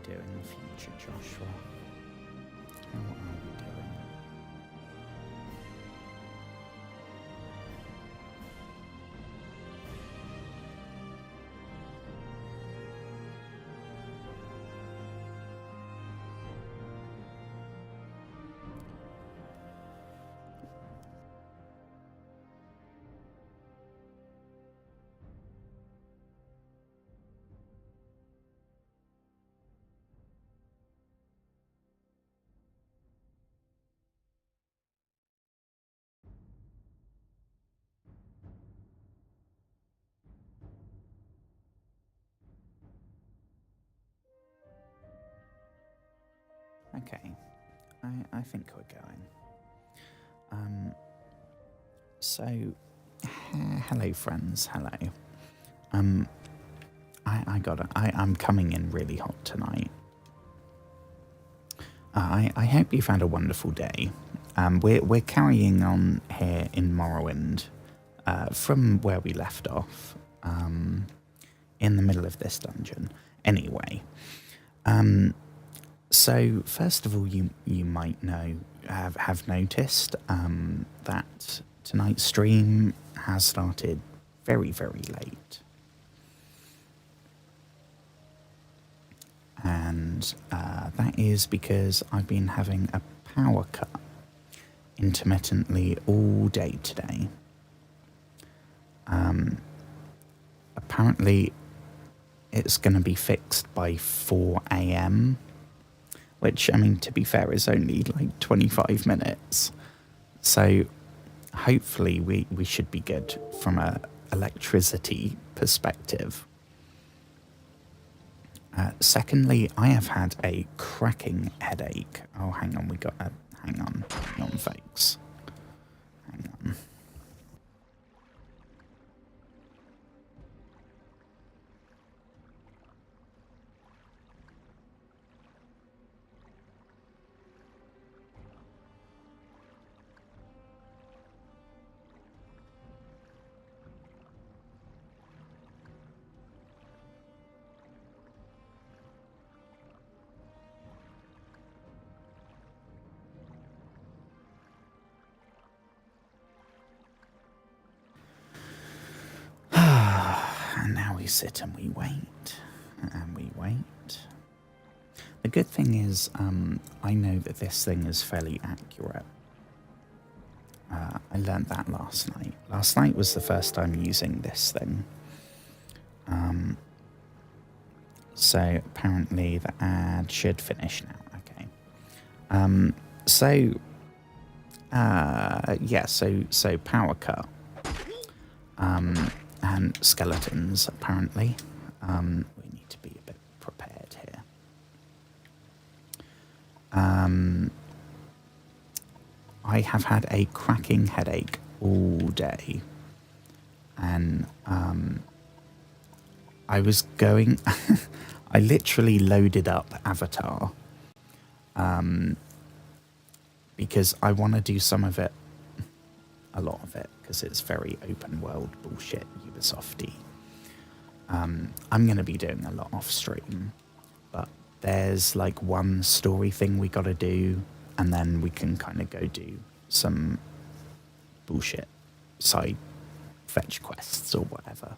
doing, future Joshua? How are we doing? Okay, I think we're going. So, hello friends, hello. I'm coming in really hot tonight. I hope you've had a wonderful day. We're carrying on here in Morrowind, from where we left off, in the middle of this dungeon. Anyway, so first of all, you might have noticed that tonight's stream has started very, very late. And that is because I've been having a power cut intermittently all day today. Apparently it's going to be fixed by 4 a.m, which, I mean, to be fair, is only like 25 minutes. So hopefully we should be good from a electricity perspective. Secondly, I have had a cracking headache. Oh, hang on, hang on, folks. Hang on. And now we sit and we wait, and we wait. The good thing is, I know that this thing is fairly accurate. I learned that last night. Last night was the first time using this thing. So apparently the ad should finish now. Okay. Yeah, so power cut. And skeletons, apparently. We need to be a bit prepared here. I have had a cracking headache all day. And I was going... I literally loaded up Avatar. Because I want to do some of it, a lot of it, because it's very open world bullshit, Ubisofty. I'm going to be doing a lot off stream, but there's like one story thing we got to do, and then we can kind of go do some bullshit side fetch quests or whatever.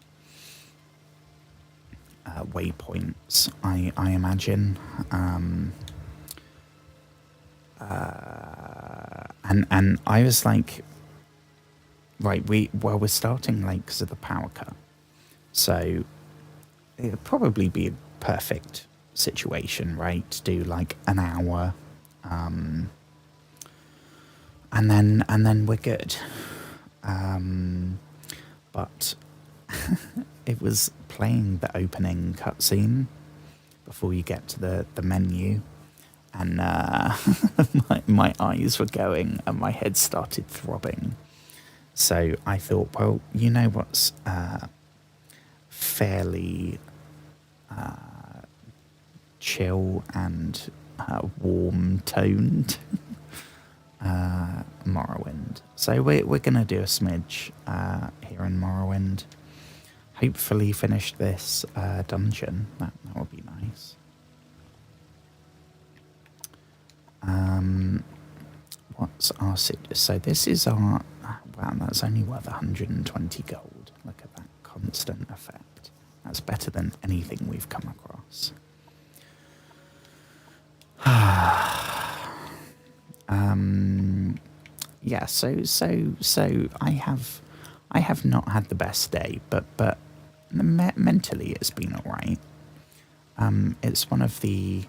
Waypoints, I imagine. And I was like, right, we're starting late because of the power cut, so it'd probably be a perfect situation, right, to do like an hour, and then we're good. But it was playing the opening cutscene before you get to the menu, and my eyes were going and my head started throbbing. So I thought, well, you know what's fairly chill and warm-toned? Morrowind. So we're going to do a smidge here in Morrowind. Hopefully finish this dungeon. That would be nice. what's our so this is our, wow, that's only worth 120 gold. Look at that constant effect. That's better than anything we've come across. Yeah, so I have not had the best day, but mentally it's been all right. It's one of the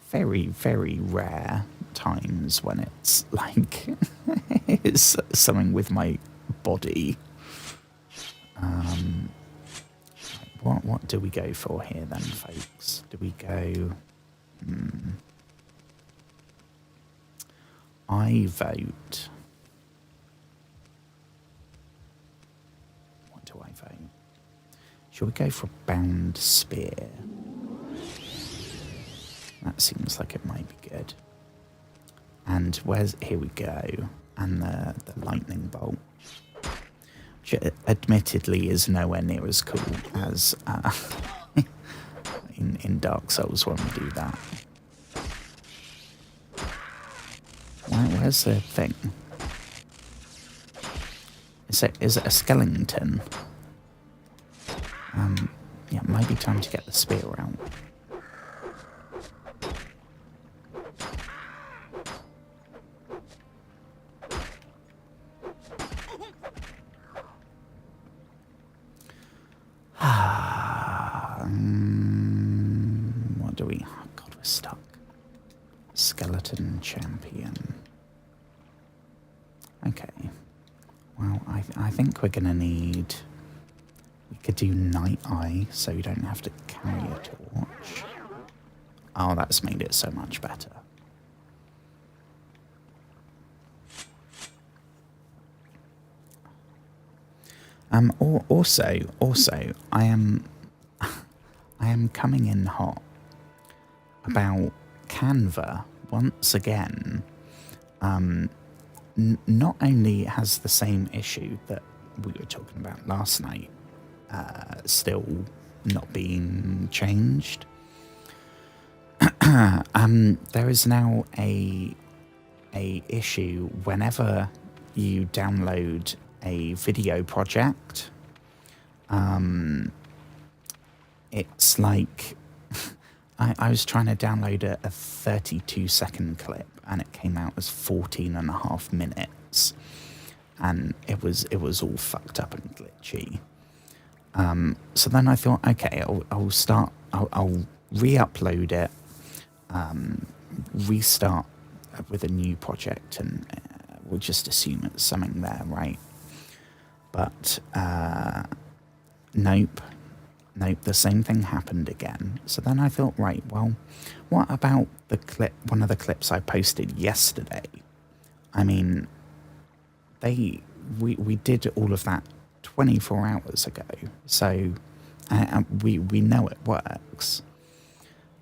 very, very rare times when it's like it's something with my body. What do we go for here then, folks? Do we go? I vote. What do I vote? Shall we go for a bound spear? That seems like it might be good. And here we go. And the lightning bolt. Which admittedly is nowhere near as cool as in Dark Souls when we do that. Where's the thing? Is it a skeleton? Yeah, maybe time to get the spear out. What do we... Oh God, we're stuck. Skeleton champion. Okay. Well, I think we're going to need... We could do Night Eye, so you don't have to carry a torch. Oh, that's made it so much better. Also, I am coming in hot about Canva once again. Not only has the same issue that we were talking about last night still not being changed, there is now a issue whenever you download a video project. It's like I was trying to download a 32-second clip and it came out as 14 and a half minutes, and it was all fucked up and glitchy. So then I thought, okay, I'll re-upload it, restart with a new project, and we'll just assume it's something there, right? But nope, the same thing happened again. So then I thought, right, well, what about one of the clips I posted yesterday? I mean, we did all of that 24 hours ago, so we know it works.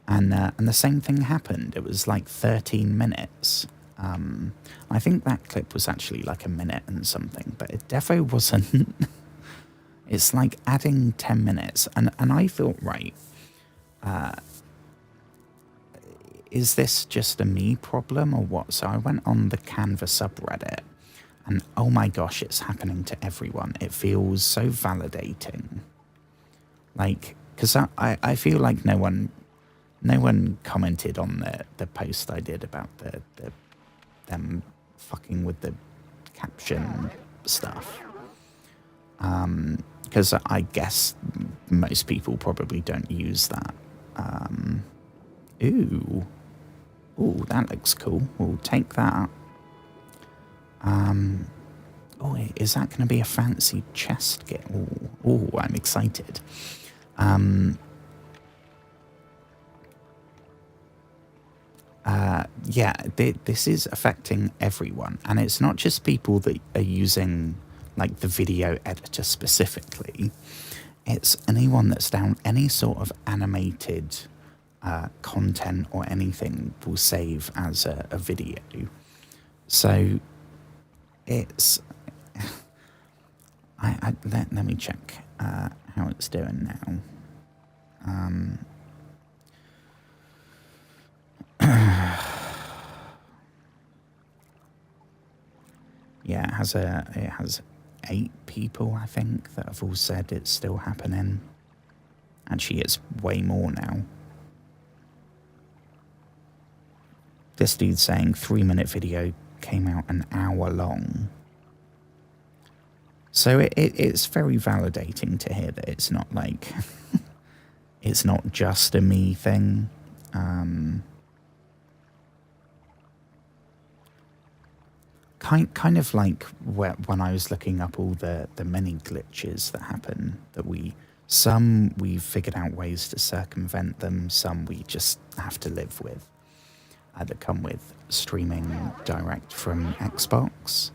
And the same thing happened. It was like 13 minutes. I think that clip was actually like a minute and something, but it defo wasn't. It's like adding 10 minutes. And I thought, right, is this just a me problem or what? So I went on the Canva subreddit, and oh my gosh, it's happening to everyone. It feels so validating. Like, because I feel like no one commented on the post I did about them fucking with the caption stuff. Because I guess most people probably don't use that. Ooh, that looks cool. We'll take that. Oh, is that going to be a fancy chest kit? Oh, I'm excited. Yeah, this is affecting everyone, and it's not just people that are using like the video editor specifically. It's anyone that's down any sort of animated content or anything will save as a video. So it's let me check how it's doing now. yeah, it has 8 people, I think, that have all said it's still happening. Actually, it's way more now. This dude's saying 3-minute video came out an hour long. So it's very validating to hear that it's not like, it's not just a me thing. Kind of like when I was looking up all the many glitches that happen, that some we've figured out ways to circumvent them, some we just have to live with, that come with streaming direct from Xbox.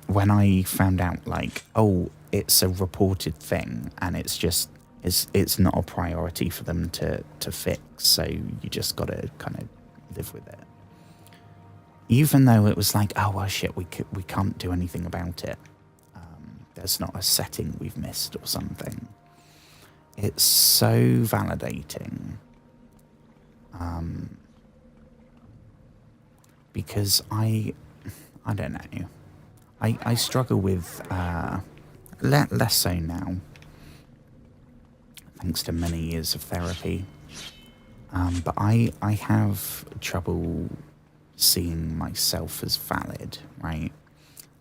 When I found out, like, oh, it's a reported thing and it's not a priority for them to fix, so you just got to kind of live with it. Even though it was like, oh, well, shit, we can't do anything about it. There's not a setting we've missed or something. It's so validating. Because I don't know. I struggle with, less so now, thanks to many years of therapy. But I have trouble seeing myself as valid, right?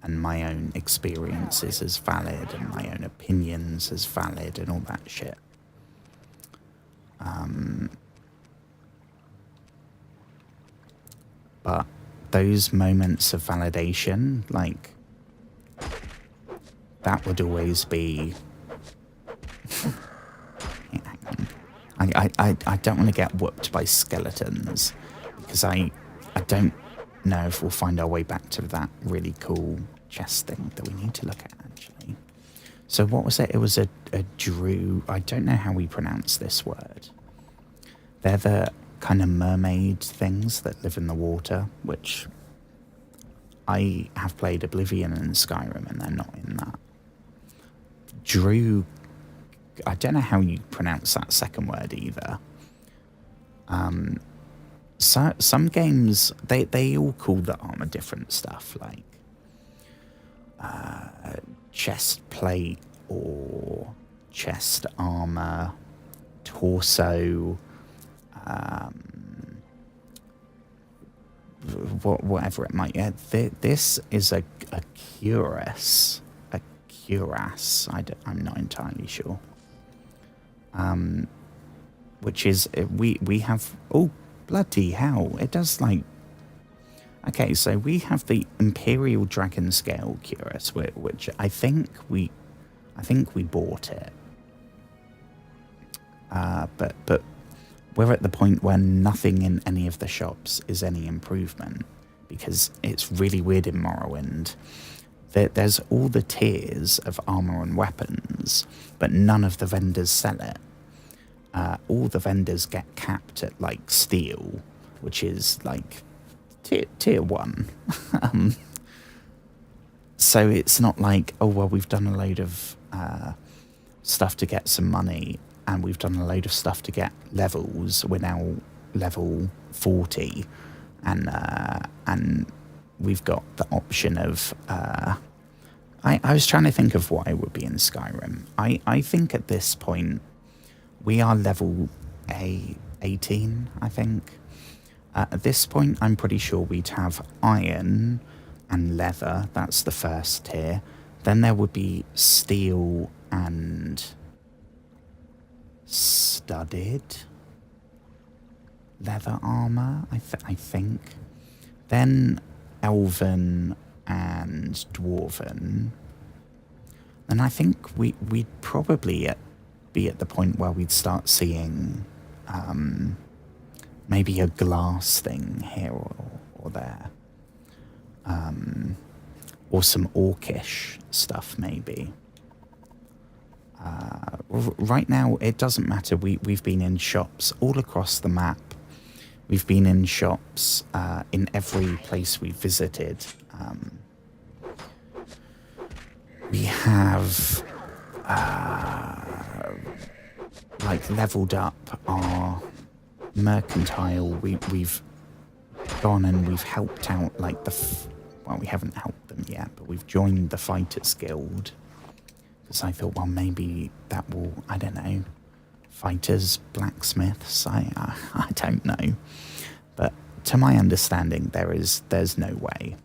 And my own experiences as valid, and my own opinions as valid, and all that shit. But those moments of validation, like, that would always be... I don't want to get whooped by skeletons, because I don't know if we'll find our way back to that really cool chest thing that we need to look at, actually. So what was it? It was a Drew. I don't know how we pronounce this word. They're the kind of mermaid things that live in the water, which I have played Oblivion and Skyrim, and they're not in that. Drew, I don't know how you pronounce that second word either. So, some games, they all call the armor different stuff, like chest plate or chest armor, torso, whatever it might. Yeah, this is a cuirass. A cuirass. I'm not entirely sure. Which is we have. Oh, bloody hell! It does, like. Okay, so we have the Imperial Dragon Scale cuirass, which I think we bought it. But we're at the point where nothing in any of the shops is any improvement, because it's really weird in Morrowind. There's all the tiers of armor and weapons, but none of the vendors sell it. All the vendors get capped at, like, steel, which is like tier 1. So it's not like, oh, well, we've done a load of stuff to get some money, and we've done a load of stuff to get levels. We're now level 40, and we've got the option of... I was trying to think of what I would be in Skyrim. I think at this point, we are level 18, I think. At this point, I'm pretty sure we'd have iron and leather. That's the first tier. Then there would be steel and studded leather armor, I think. Then elven and dwarven. And I think we'd probably be at the point where we'd start seeing maybe a glass thing here or there. Or some orcish stuff, maybe. Right now, it doesn't matter. We've been in shops all across the map. We've been in shops in every place we visited. We have like leveled up our mercantile. We've gone and we've helped out like well, we haven't helped them yet, but we've joined the Fighters Guild. Because I thought, well, maybe that will, I don't know, fighters, blacksmiths, I don't know. But to my understanding, there's no way.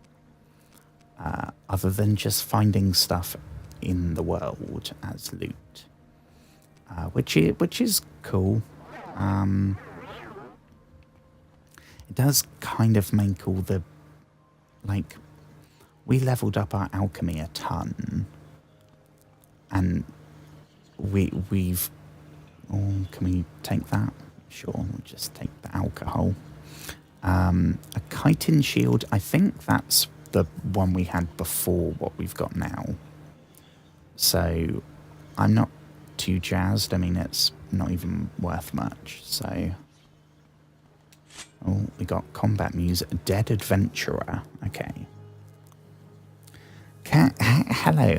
Other than just finding stuff in the world as loot. Which is cool. It does kind of make all the, like, we leveled up our alchemy a ton, and we've, oh, can we take that? Sure, we'll just take the alcohol. A chitin shield, I think that's the one we had before what we've got now. So I'm not too jazzed. I mean, it's not even worth much, so. Oh, we got combat music. Dead Adventurer. Okay. Hello.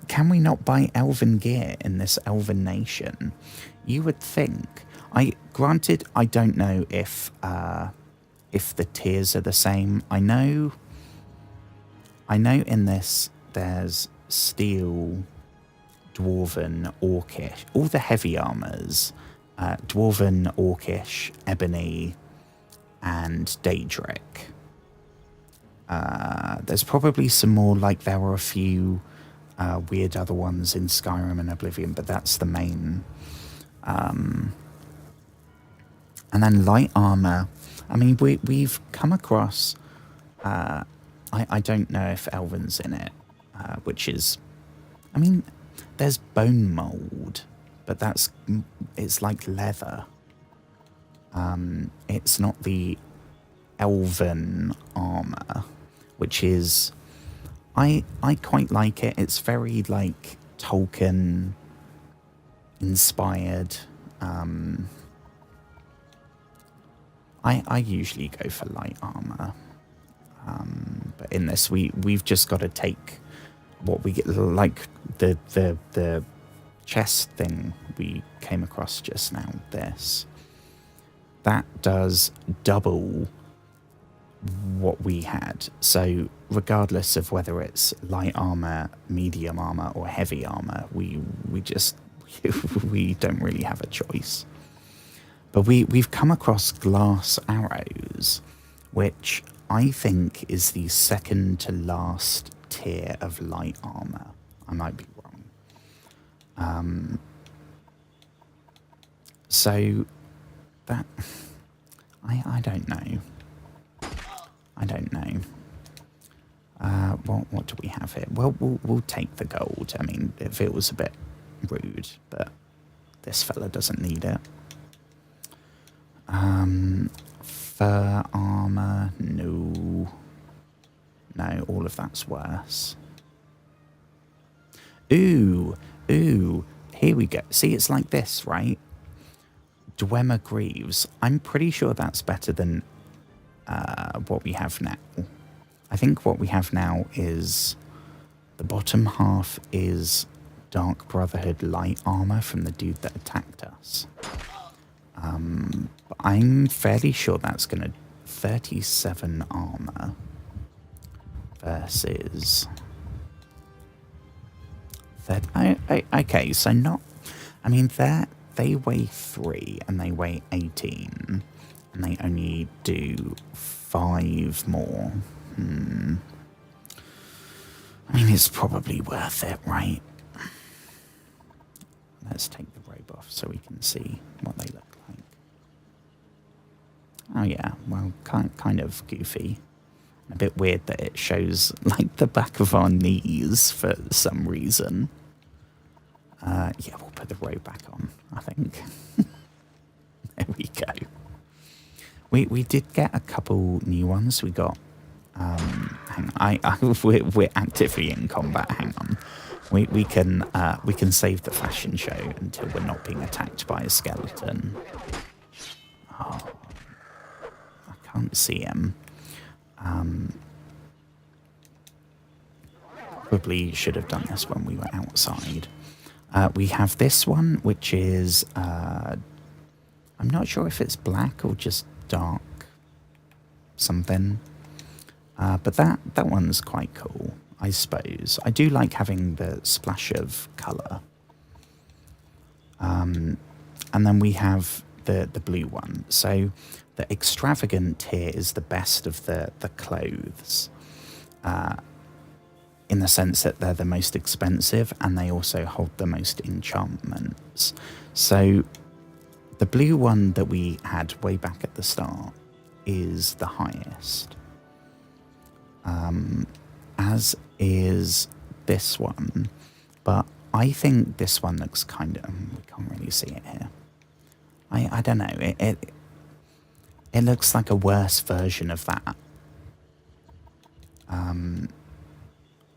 Can we not buy elven gear in this elven nation? You would think. Granted, I don't know if the tiers are the same. I know in this there's steel, dwarven, orcish, all the heavy armors. Dwarven, Orcish, Ebony, and Daedric. There's probably some more, like there were a few weird other ones in Skyrim and Oblivion, but that's the main. And then light armor. I mean, we've come across, I don't know if Elven's in it, which is, I mean, there's bone mold. But it's like leather. It's not the elven armor, which is, I quite like it. It's very like Tolkien inspired. I usually go for light armor, but in this we've just got to take what we get, like the chest thing we came across just now, that does double what we had. So regardless of whether it's light armor, medium armor, or heavy armor, we just we don't really have a choice. But we've come across glass arrows, which I think is the second to last tier of light armor. I might be wrong. So that I don't know. What do we have here? Well, we'll take the gold. I mean, if it was a bit rude, but this fella doesn't need it. Fur armor, no, all of that's worse. Ooh, here we go. See, it's like this, right? Dwemer Greaves. I'm pretty sure that's better than what we have now. I think what we have now is the bottom half is Dark Brotherhood light armor from the dude that attacked us. But I'm fairly sure that's going to 37 armor versus... Okay, so not... I mean, they weigh 3 and they weigh 18. And they only do 5 more. I mean, it's probably worth it, right? Let's take the robe off so we can see what they look like. Oh yeah, well, kind of goofy. A bit weird that it shows like the back of our knees for some reason. Yeah, we'll put the robe back on, I think. There we go. We did get a couple new ones. We got hang on, we're actively in combat. Hang on. We can save the fashion show until we're not being attacked by a skeleton. Oh, I can't see him. Probably should have done this when we were outside. We have this one, which is I'm not sure if it's black or just dark something. But that one's quite cool, I suppose. I do like having the splash of colour. And then we have the blue one. So the extravagant here is the best of the clothes, in the sense that they're the most expensive and they also hold the most enchantments. So the blue one that we had way back at the start is the highest, as is this one. But I think this one looks kind of... we can't really see it here. I don't know. It looks like a worse version of that.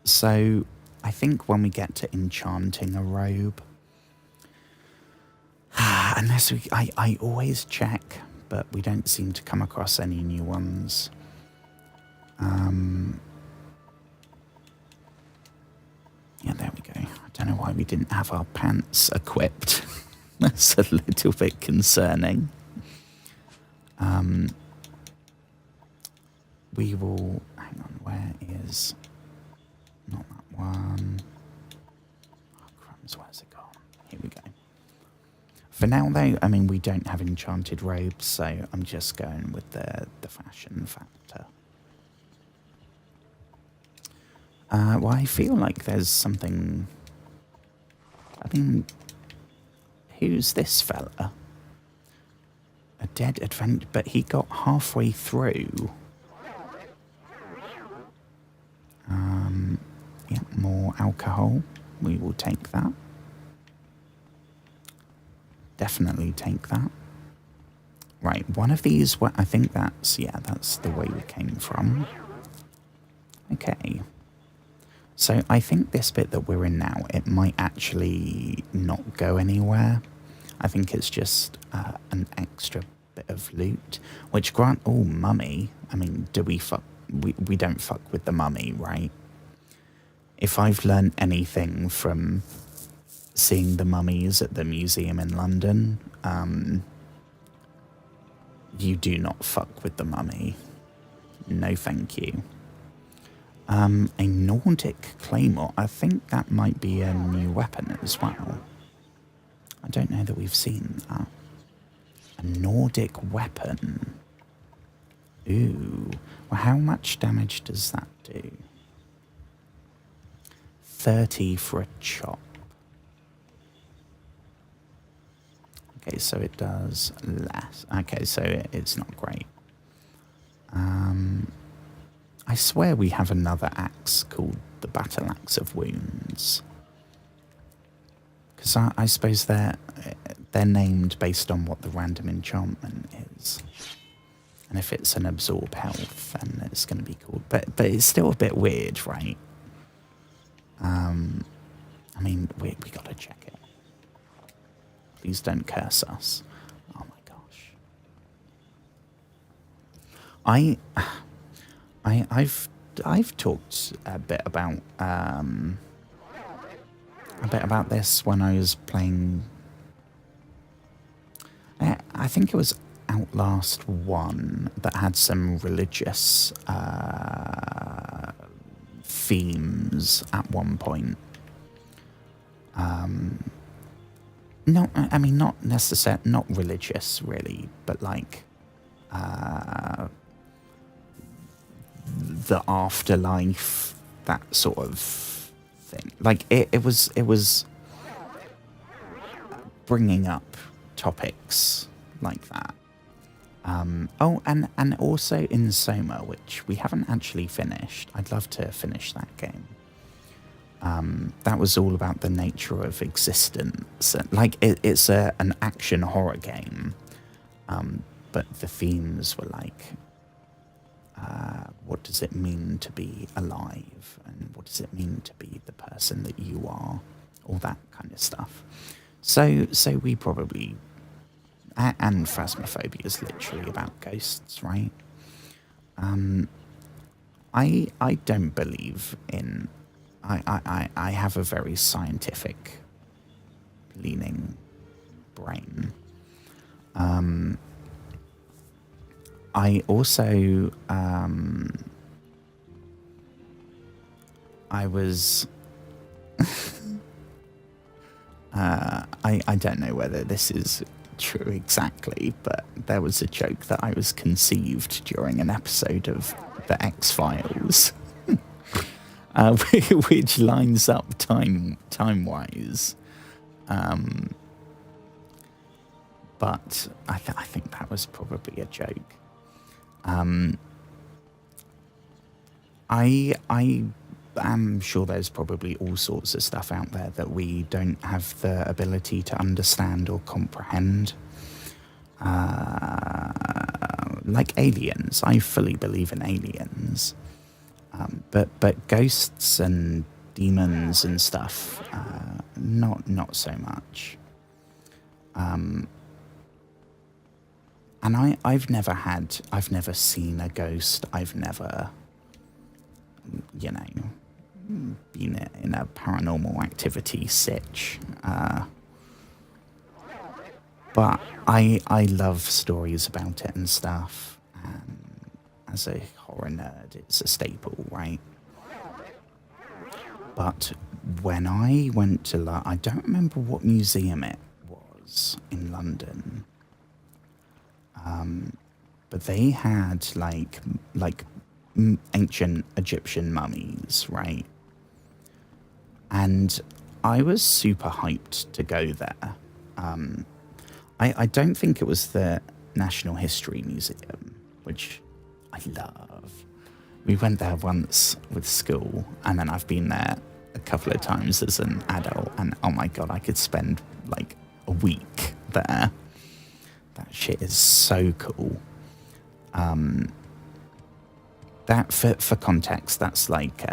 So I think when we get to enchanting a robe, unless I always check, but we don't seem to come across any new ones. Yeah, there we go. I don't know why we didn't have our pants equipped. That's a little bit concerning. We will... hang on, where is... not that one. Oh, crumbs, where's it gone? Here we go. For now, though, I mean, we don't have enchanted robes, so I'm just going with the fashion factor. Well, I feel like there's something... I mean, who's this fella? A dead adventure, but he got halfway through. Yeah, more alcohol. We will take that. Definitely take that. Right, one of these, I think that's, yeah, that's the way we came from. Okay. So I think this bit that we're in now, it might actually not go anywhere. I think it's just an extra bit of loot, which oh, mummy. I mean, do we fuck? We don't fuck with the mummy, right? If I've learned anything from seeing the mummies at the museum in London, you do not fuck with the mummy. No, thank you. A Nordic claymore. I think that might be a new weapon as well. I don't know that we've seen that. A Nordic weapon. Ooh. Well, how much damage does that do? 30 for a chop. Okay, so it does less. Okay, so it's not great. I swear we have another axe called the Battle Axe of Wounds. Because I suppose they're named based on what the random enchantment is. And if it's an absorb health, then it's going to be called... But it's still a bit weird, right? I mean, we got to check it. Please don't curse us. Oh my gosh. I've talked a bit about this when I was playing. I think it was Outlast 1 that had some religious themes at one point. No, I mean not religious really, but like the afterlife, that sort of thing. Like it was bringing up topics like that. Oh, and also in Soma, which we haven't actually finished. I'd love to finish that game. That was all about the nature of existence. Like it's an action horror game, but the themes were like, what does it mean to be alive, and what does it mean to be the person that you are, all that kind of stuff. So we probably, and Phasmophobia is literally about ghosts, right? I don't believe in. I have a very scientific leaning brain. I also I was... I don't know whether this is true exactly, but there was a joke that I was conceived during an episode of The X-Files, which lines up time-wise. But I think that was probably a joke. I am sure there's probably all sorts of stuff out there that we don't have the ability to understand or comprehend. Like aliens. I fully believe in aliens. But ghosts and demons and stuff, not so much. And I've never seen a ghost. I've never, been in a paranormal activity sitch. But I love stories about it and stuff. As a horror nerd, it's a staple, right? But when I went to I don't remember what museum it was in London. But they had like ancient Egyptian mummies, right? And I was super hyped to go there. I don't think it was the National History Museum, which I love. We went there once with school, and then I've been there a couple of times as an adult, and oh my god, I could spend like a week there. That shit is so cool. That for context, that's like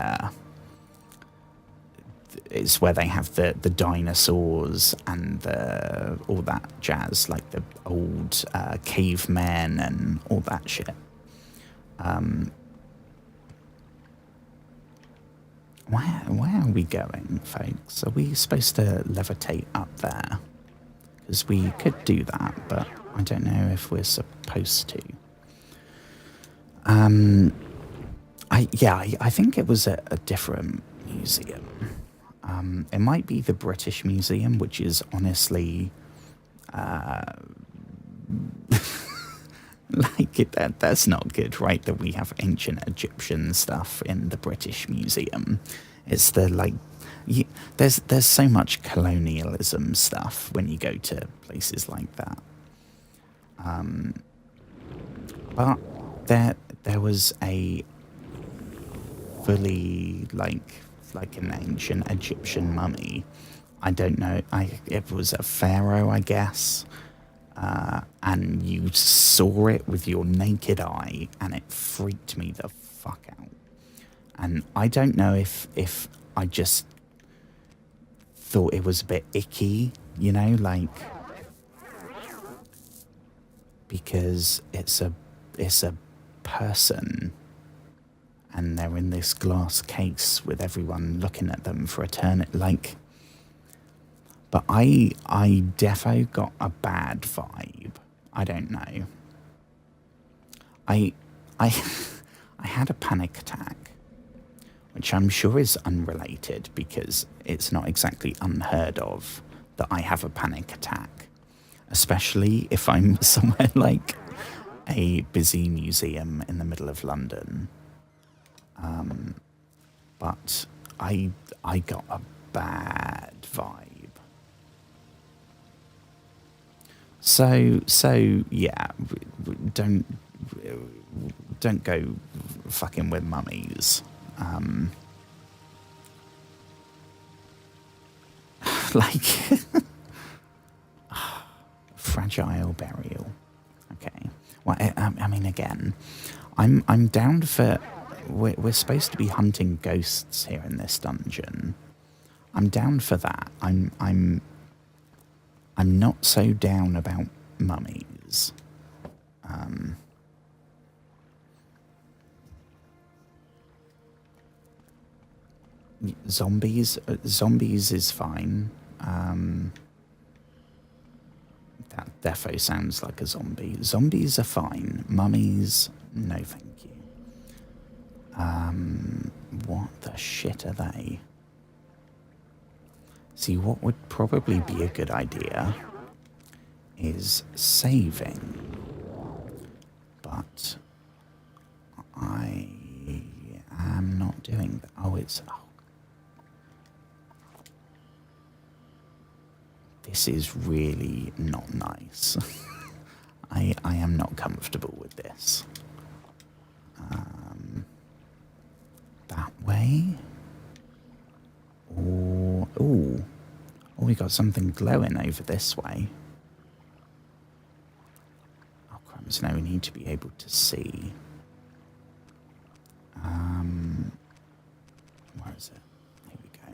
it's where they have the dinosaurs and all that jazz, like the old cavemen and all that shit. Where are we going, folks? Are we supposed to levitate up there? Because we could do that, but I don't know if we're supposed to. I think it was a different museum. It might be the British Museum, which is honestly that's not good, right? That we have ancient Egyptian stuff in the British Museum. It's there's so much colonialism stuff when you go to places like that. But there was a fully like an ancient Egyptian mummy. I don't know. It was a pharaoh, I guess. And you saw it with your naked eye, and it freaked me the fuck out. And I don't know if I just thought it was a bit icky, because it's a person, and they're in this glass case with everyone looking at them for eternity, But I defo got a bad vibe. I don't know. I had a panic attack, which I'm sure is unrelated because it's not exactly unheard of that I have a panic attack, especially if I'm somewhere like a busy museum in the middle of London. But I got a bad vibe. So yeah, don't go fucking with mummies. Fragile burial. Okay. Well, I mean, again, I'm down for. We're supposed to be hunting ghosts here in this dungeon. I'm down for that. I'm not so down about mummies. Zombies is fine. That defo sounds like a zombie. Zombies are fine. Mummies, no thank you. What the shit are they? See, what would probably be a good idea is saving. But I am not doing that. Oh, it's... Oh. This is really not nice. I am not comfortable with this. That way? Or... Ooh. Oh, we got something glowing over this way. Oh, crumbs. Now we need to be able to see. Where is it? Here we go.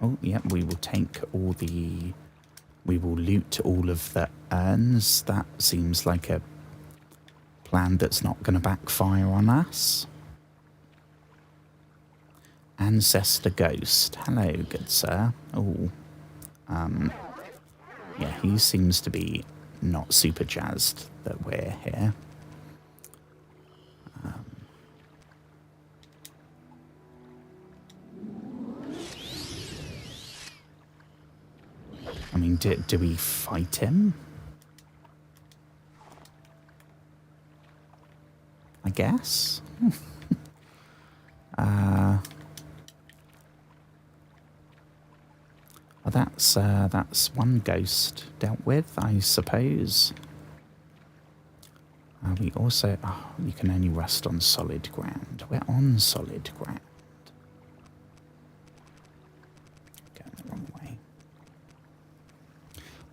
Oh, yeah, we will take all the... We will loot all of the urns. That seems like a plan that's not going to backfire on us. Ancestor Ghost. Hello, good sir. Oh, yeah, he seems to be not super jazzed that we're here. I mean, do we fight him? I guess. Well, that's one ghost dealt with, I suppose. We also... Oh, you can only rest on solid ground. We're on solid ground. Going the wrong way.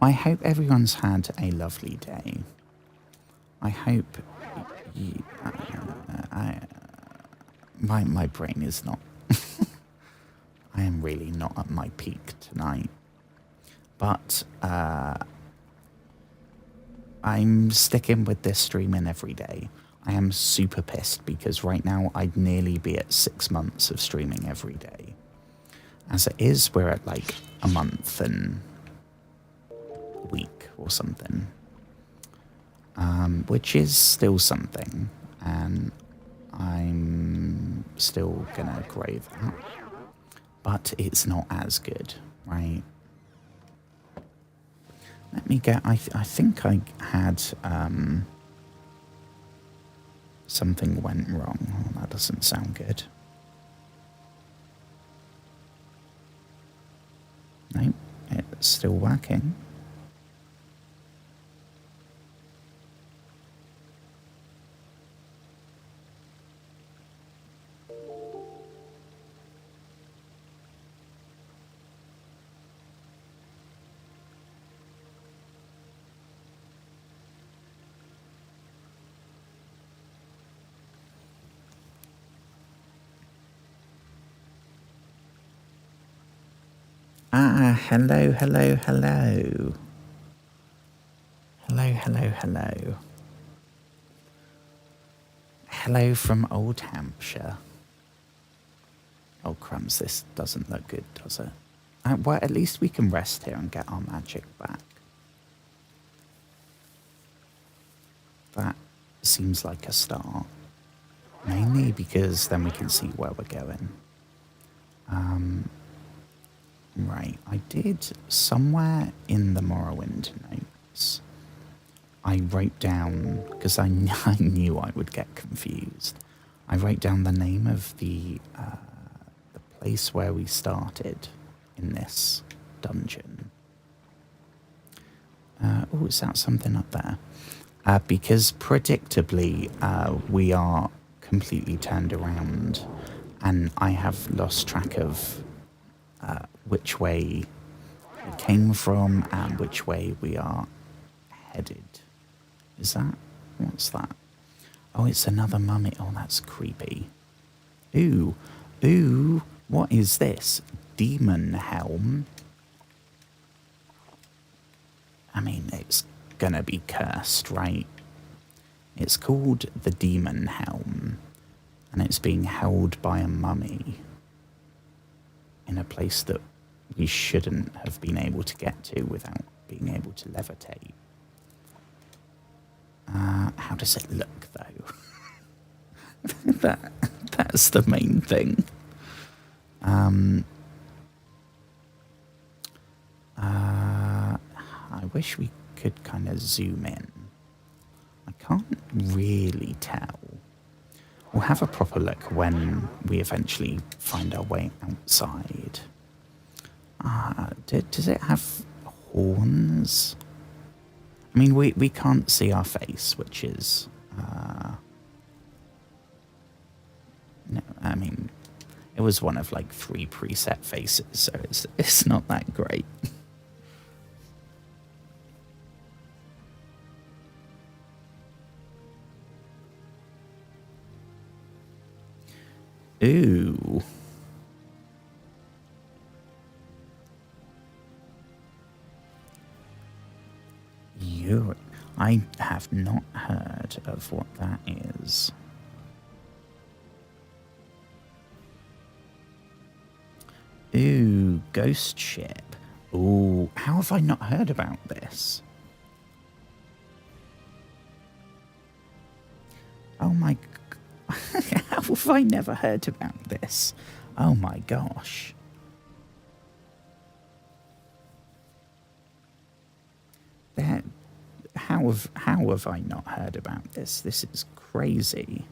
I hope everyone's had a lovely day. I hope you... my brain is not... I am really not at my peak tonight. But I'm sticking with this streaming every day. I am super pissed because right now I'd nearly be at 6 months of streaming every day. As it is, we're at like a month and a week or something. Which is still something. And I'm still gonna grow that. But it's not as good, right? Let me get... I think I had... something went wrong. Oh, that doesn't sound good. Nope, it's still working. Hello, hello, hello. Hello, hello, hello. Hello from Old Hampshire. Oh, crumbs, this doesn't look good, does it? Well, at least we can rest here and get our magic back. That seems like a start. Mainly because then we can see where we're going. Right, I did somewhere in the Morrowind notes. I wrote down, because I knew I would get confused. I wrote down the name of the place where we started in this dungeon. Oh, is that something up there? Because predictably, we are completely turned around, and I have lost track of which way we came from and which way we are headed. Is that? What's that? Oh, it's another mummy. Oh, that's creepy. Ooh. Ooh. What is this? Demon helm? I mean, it's gonna be cursed, right? It's called the Demon Helm, and it's being held by a mummy in a place that we shouldn't have been able to get to without being able to levitate. How does it look, though? That's the main thing. I wish we could kind of zoom in. I can't really tell. We'll have a proper look when we eventually find our way outside. Does it have horns? I mean, we can't see our face, which is... no, I mean, it was one of like 3 preset faces, so it's not that great. Ooh. I have not heard of what that is. Ooh, ghost ship. Ooh, how have I not heard about this? Oh my... How have I never heard about this? Oh my gosh. How have I not heard about this? This is crazy.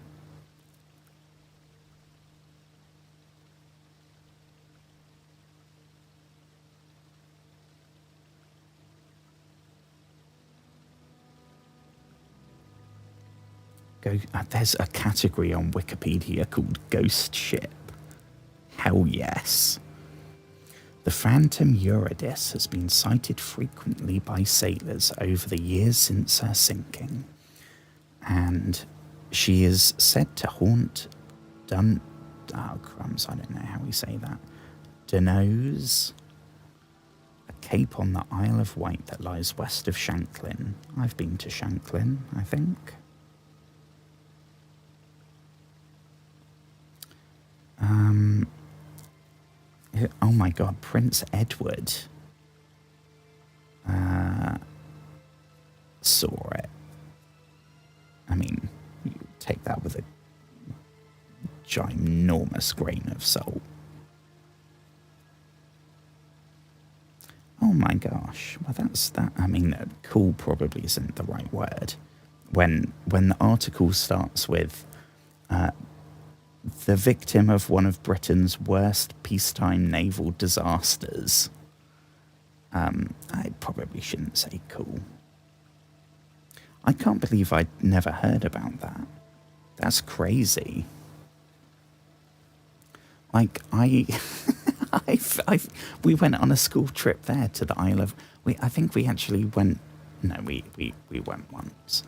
There's a category on Wikipedia called Ghost Ship. Hell yes. The Phantom Eurydice has been sighted frequently by sailors over the years since her sinking, and she is said to haunt oh crumbs, I don't know how we say that. Dunnose, a cape on the Isle of Wight that lies west of Shanklin. I've been to Shanklin, I think. Oh my god, Prince Edward saw it. I mean, you take that with a ginormous grain of salt. Oh my gosh, well that's that. I mean, cool probably isn't the right word. When the article starts with the victim of one of Britain's worst peacetime naval disasters, I probably shouldn't say cool. I can't believe I'd never heard about that. That's crazy. Like, we went on a school trip there to the Isle of... I think we actually went... No, we went once.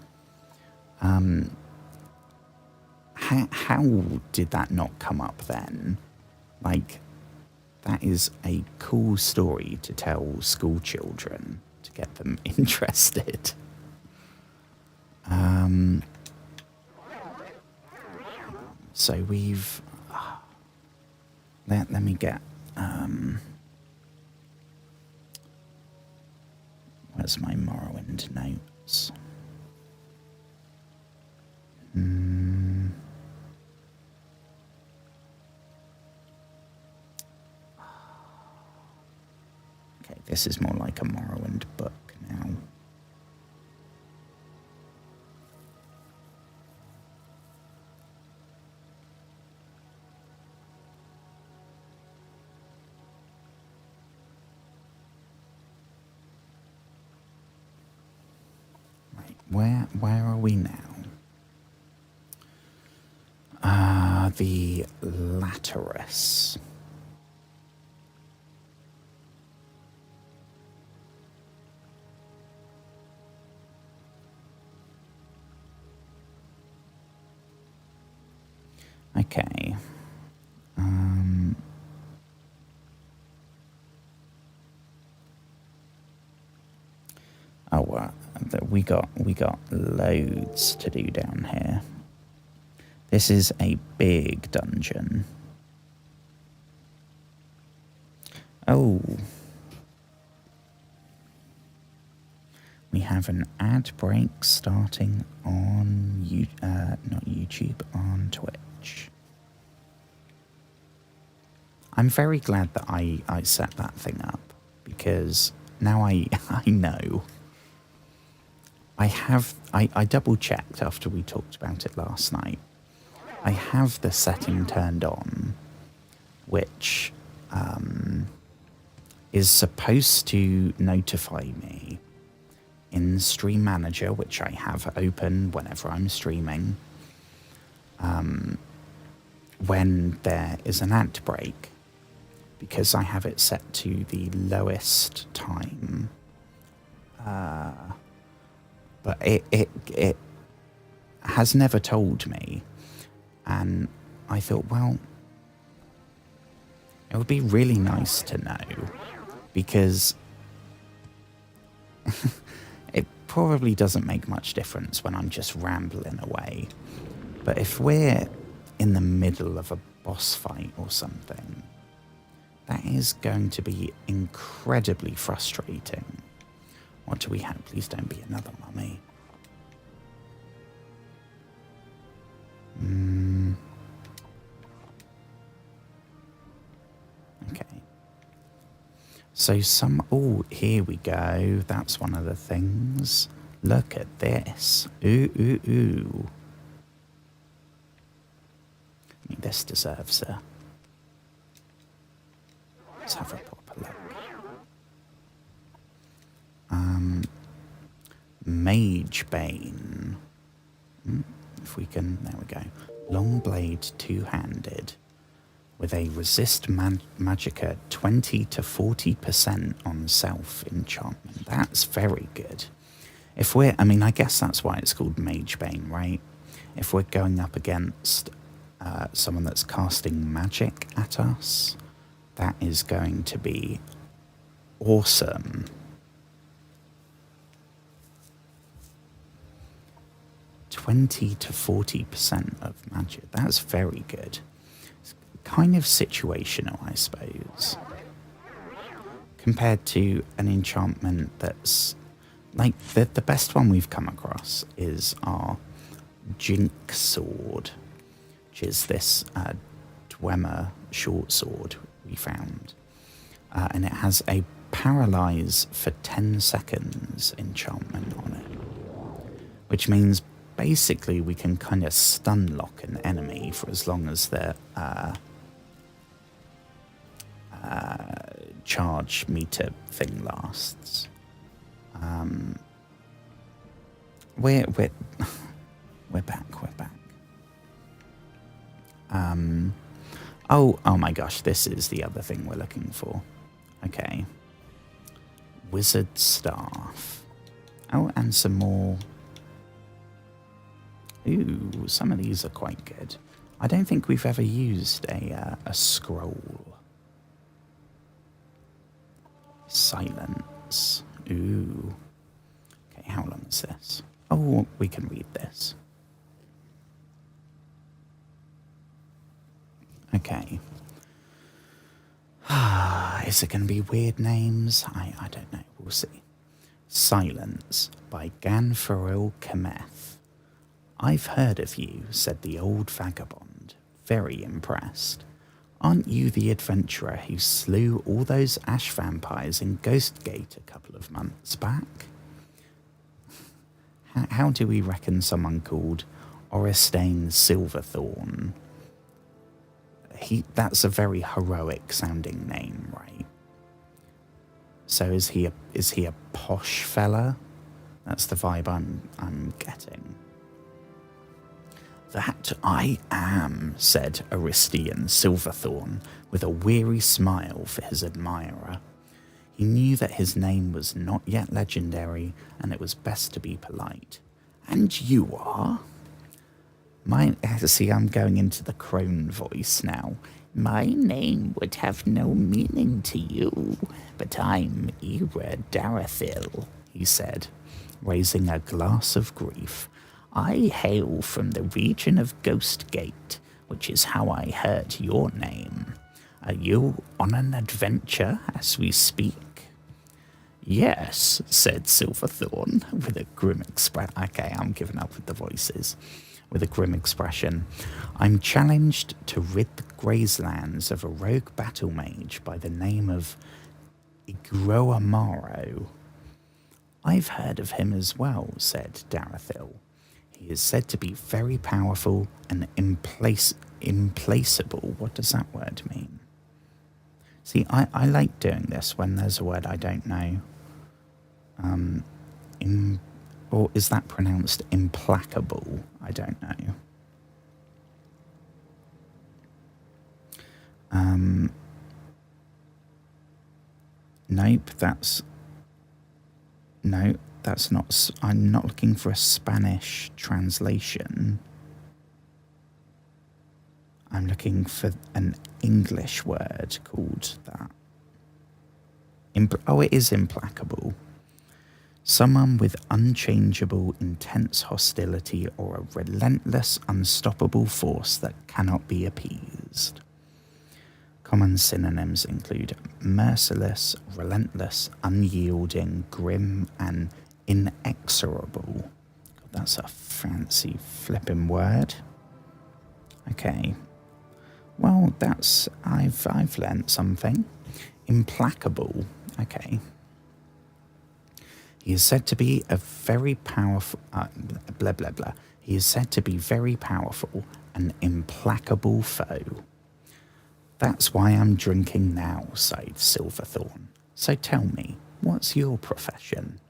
How did that not come up then? Like, that is a cool story to tell school children to get them interested. So we've... Let me get... where's my Morrowind notes? Okay, this is more like a Morrowind book now. Right, where are we now? The Laterus. Okay. We got loads to do down here. This is a big dungeon. Oh. We have an ad break starting on, not YouTube, on Twitch. I'm very glad that I set that thing up, because now I know. I double checked after we talked about it last night. I have the setting turned on, which is supposed to notify me in Stream Manager, which I have open whenever I'm streaming, when there is an ad break, because I have it set to the lowest time. But it has never told me, and I thought, well, it would be really nice to know, because it probably doesn't make much difference when I'm just rambling away. But if we're in the middle of a boss fight or something, that is going to be incredibly frustrating. What do we have? Please don't be another mummy. Okay. So oh, here we go. That's one of the things. Look at this. Ooh, ooh, ooh. I mean, this deserves a... Let's have a proper look. Mage Bane. If we can, there we go. Long blade, two-handed, with a resist magicka 20 to 40% on self enchantment. That's very good. If we're, I mean, I guess that's why it's called Mage Bane, right? If we're going up against someone that's casting magic at us, that is going to be awesome. 20 to 40% of magic. That's very good. It's kind of situational, I suppose. Compared to an enchantment that's... Like, the best one we've come across is our Jinx Sword, which is this Dwemer short sword we found. And it has a paralyze for 10 seconds enchantment on it. Which means basically we can kind of stun lock an enemy for as long as their charge meter thing lasts. We're back. Oh my gosh, this is the other thing we're looking for. Okay. Wizard Staff. Oh, and some more. Ooh, some of these are quite good. I don't think we've ever used a scroll. Silence. Ooh. Okay, how long is this? Oh, we can read this. Okay. Is it going to be weird names? I don't know. We'll see. Silence by Ganfaril Kameth. I've heard of you, said the old vagabond, very impressed. Aren't you the adventurer who slew all those ash vampires in Ghostgate a couple of months back? How do we reckon someone called Oristane Silverthorn? That's a very heroic sounding name, right? So is he a posh fella? That's the vibe I'm getting. That I am, said Aristian Silverthorn with a weary smile for his admirer. He knew that his name was not yet legendary, and it was best to be polite. And you are? See, I'm going into the crone voice now. My name would have no meaning to you, but I'm Ira Darathil, he said, raising a glass of grief. I hail from the region of Ghostgate, which is how I heard your name. Are you on an adventure as we speak? Yes, said Silverthorn with a grim expression. Okay, I'm giving up with the voices. With a grim expression. I'm challenged to rid the Grazelands of a rogue battle mage by the name of Igroamaro. I've heard of him as well, said Darathil. He is said to be very powerful and implaceable. What does that word mean? See, I like doing this when there's a word I don't know. Or is that pronounced implacable? I don't know. Nope, that's not. I'm not looking for a Spanish translation. I'm looking for an English word called that. Oh, it is implacable. Someone with unchangeable, intense hostility or a relentless, unstoppable force that cannot be appeased. Common synonyms include merciless, relentless, unyielding, grim, and inexorable. God, that's a fancy flipping word. Okay. Well, I've learnt something. Implacable. Okay. He is said to be a very powerful, blah, blah, blah. He is said to be very powerful, an implacable foe. That's why I'm drinking now, sighed Silverthorn. So tell me, what's your profession?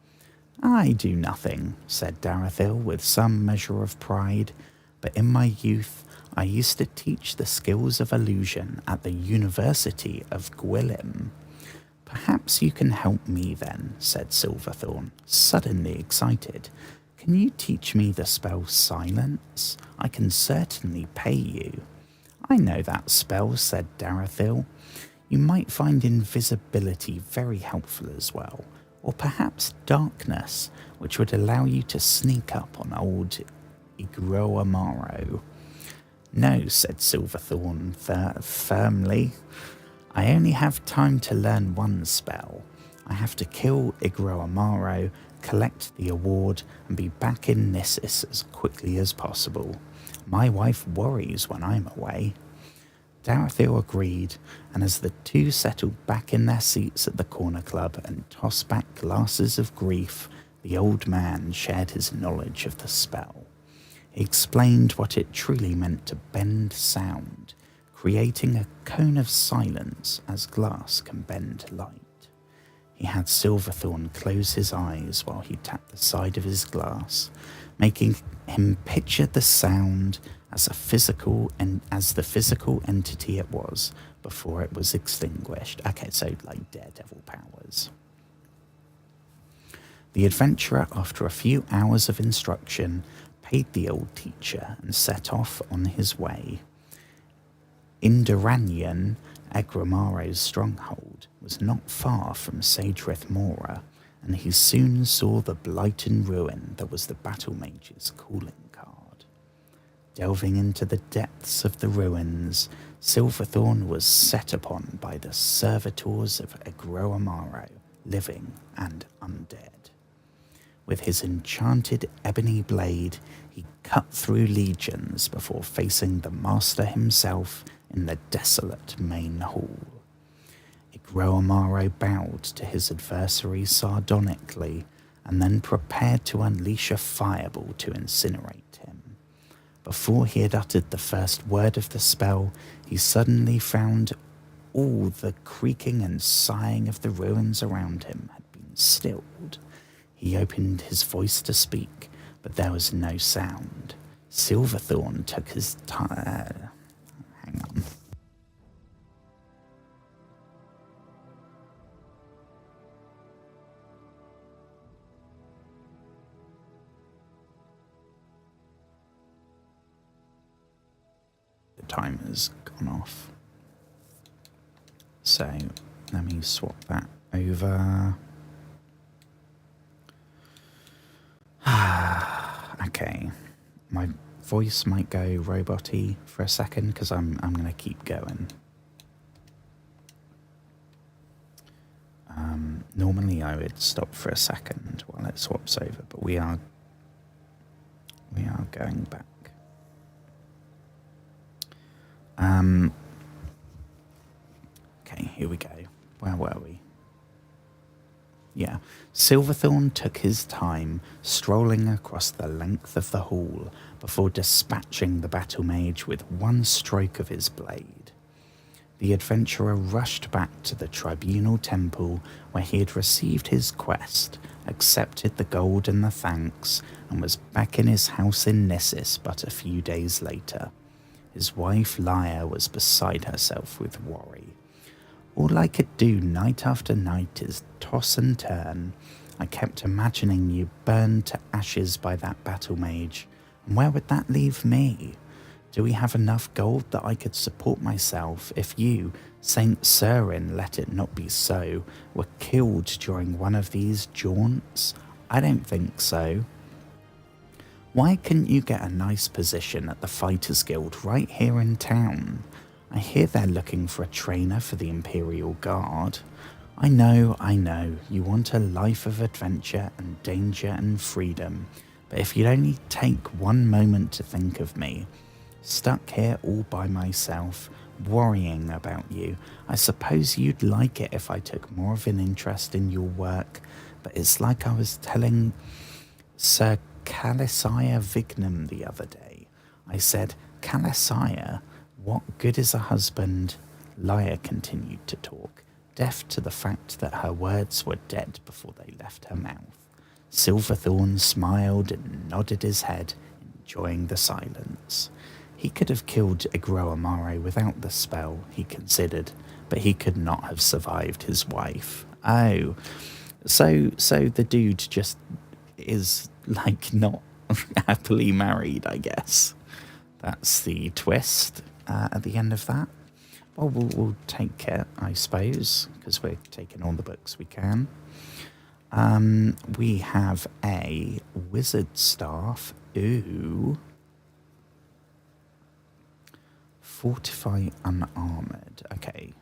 I do nothing, said Darathil with some measure of pride, but in my youth I used to teach the skills of illusion at the University of Gwilym. Perhaps you can help me then, said Silverthorn, suddenly excited. Can you teach me the spell Silence? I can certainly pay you. I know that spell, said Darathil. You might find invisibility very helpful as well, or perhaps darkness, which would allow you to sneak up on old Igroamaro. No, said Silverthorn firmly. I only have time to learn one spell. I have to kill Igroamaro, collect the award, and be back in Nissus as quickly as possible. My wife worries when I'm away. Darathil agreed, and as the two settled back in their seats at the corner club and tossed back glasses of grief, the old man shared his knowledge of the spell. He explained what it truly meant to bend sound, creating a cone of silence as glass can bend light. He had Silverthorn close his eyes while he tapped the side of his glass, making him picture the sound as the physical entity it was before it was extinguished. Okay, so like Daredevil powers. The adventurer, after a few hours of instruction, paid the old teacher and set off on his way. Indoranian, Agromaro's stronghold, was not far from Sagerith Mora, and he soon saw the blight and ruin that was the battle mage's calling card. Delving into the depths of the ruins, Silverthorn was set upon by the servitors of Agroamaro, living and undead. With his enchanted ebony blade, he cut through legions before facing the master himself in the desolate main hall. Igroamaro bowed to his adversary sardonically and then prepared to unleash a fireball to incinerate him. Before he had uttered the first word of the spell, he suddenly found all the creaking and sighing of the ruins around him had been stilled. He opened his voice to speak, but there was no sound. Silverthorn took his time. Hang on. The timer's gone off. So let me swap that over. Okay, my voice might go robot-y for a second because I'm going to keep going. Normally I would stop for a second while it swaps over, but we are going back. Okay, here we go. Where were we? Yeah. Silverthorn took his time, strolling across the length of the hall before dispatching the battle mage with one stroke of his blade. The adventurer rushed back to the tribunal temple where he had received his quest, accepted the gold and the thanks, and was back in his house in Nissus but a few days later. His wife Lyra was beside herself with worry. All I could do night after night is toss and turn. I kept imagining you burned to ashes by that battle mage. And where would that leave me? Do we have enough gold that I could support myself if you, Saint Surin, let it not be so, were killed during one of these jaunts? I don't think so. Why couldn't you get a nice position at the Fighters Guild right here in town? I hear they're looking for a trainer for the Imperial Guard. I know, you want a life of adventure and danger and freedom, but if you'd only take one moment to think of me, stuck here all by myself, worrying about you, I suppose you'd like it if I took more of an interest in your work, but it's like I was telling Sir Calisiah Vignum the other day. I said, Calisiah, what good is a husband? Lyra continued to talk, deaf to the fact that her words were dead before they left her mouth. Silverthorn smiled and nodded his head, enjoying the silence. He could have killed Igroamare without the spell, he considered, but he could not have survived his wife. Oh, so the dude just is, like, not happily married, I guess. That's the twist at the end of that. Well, we'll take it, I suppose, because we're taking all the books we can. We have a wizard staff. Ooh. Fortify unarmored. Okay.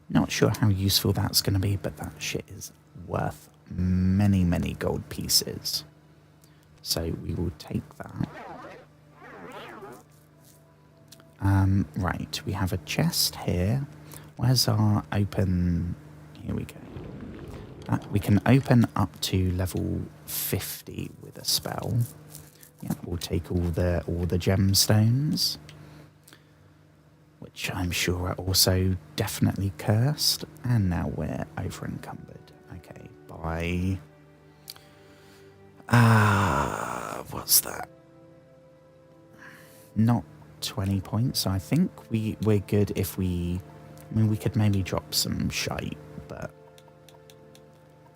Not sure how useful that's going to be, but that shit is worth many, many gold pieces. So we will take that. Right, we have a chest here. Where's our open... Here we go. We can open up to level 50 with a spell. Yeah, we'll take all the gemstones, which I'm sure are also definitely cursed. And now we're over encumbered. Okay, by... what's that? Not 20 points. I think we're good if we... I mean, we could maybe drop some shite, but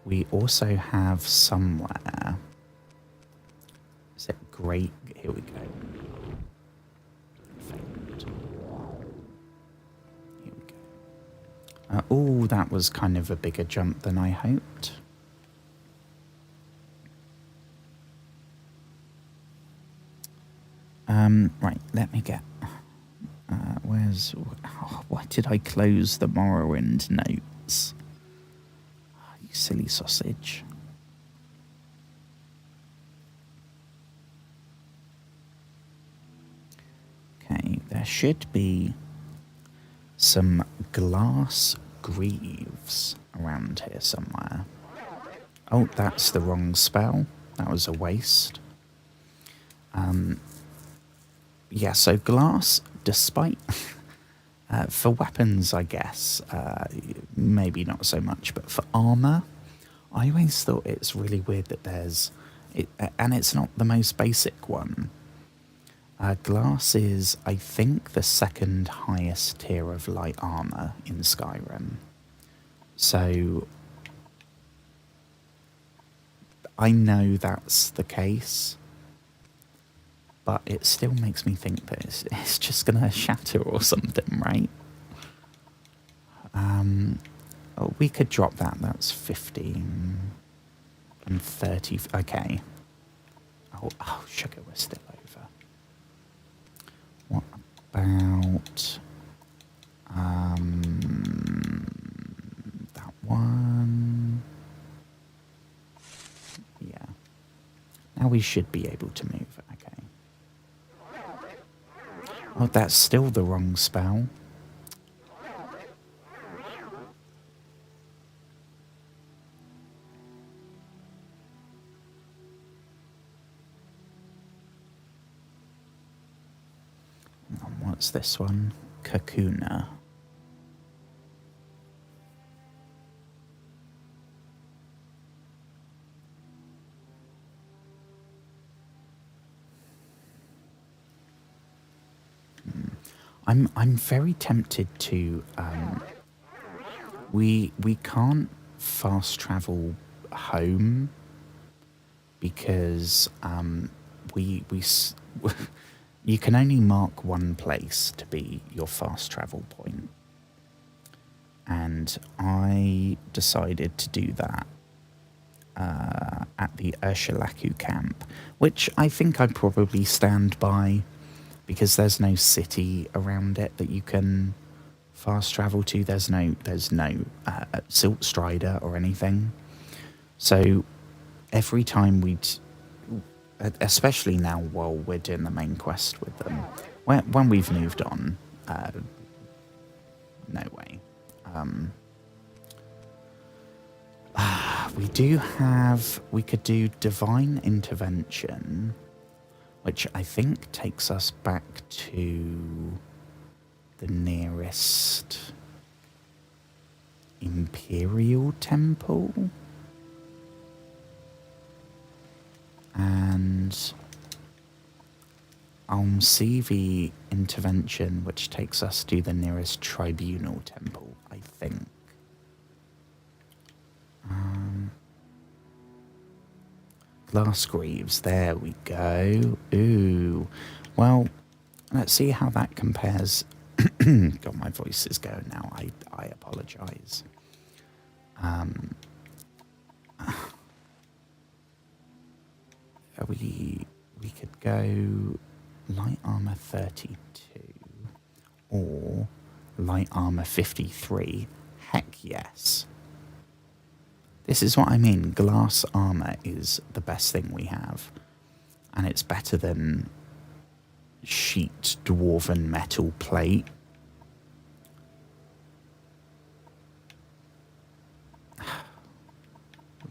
we also have somewhere... Is it great? Here we go. Here we go. Oh, that was kind of a bigger jump than I hoped. Right, let me get... where's... Oh, why did I close the Morrowind notes? Oh, you silly sausage. Okay, there should be some glass greaves around here somewhere. Oh, that's the wrong spell. That was a waste. Yeah, so glass, despite... for weapons, I guess, maybe not so much, but for armour, I always thought it's really weird that there's... and it's not the most basic one. Glass is, I think, the second highest tier of light armour in Skyrim. So... I know that's the case, but it still makes me think that it's just going to shatter or something, right? Oh, we could drop that. That's 15 and 30. Okay. Oh, sugar, we're still over. What about... that we should be able to move. Okay. Oh, that's still the wrong spell. What's this one? Kakuna. I'm very tempted to. We can't fast travel home because you can only mark one place to be your fast travel point, and I decided to do that at the Urshulaku camp, which I think I'd probably stand by because there's no city around it that you can fast travel to. There's no Silt Strider or anything. So every time especially now while we're doing the main quest with them, when we've moved on, no way. We could do Divine Intervention, which I think takes us back to the nearest Imperial Temple. And Almsevi Intervention, which takes us to the nearest Tribunal Temple, I think. Glassgreaves, there we go. Ooh. Well, let's see how that compares. God, my voice is going now. I apologise. We could go light armor 32 or light armor 53. Heck yes. This is what I mean. Glass armor is the best thing we have, and it's better than sheet dwarven metal plate. We'll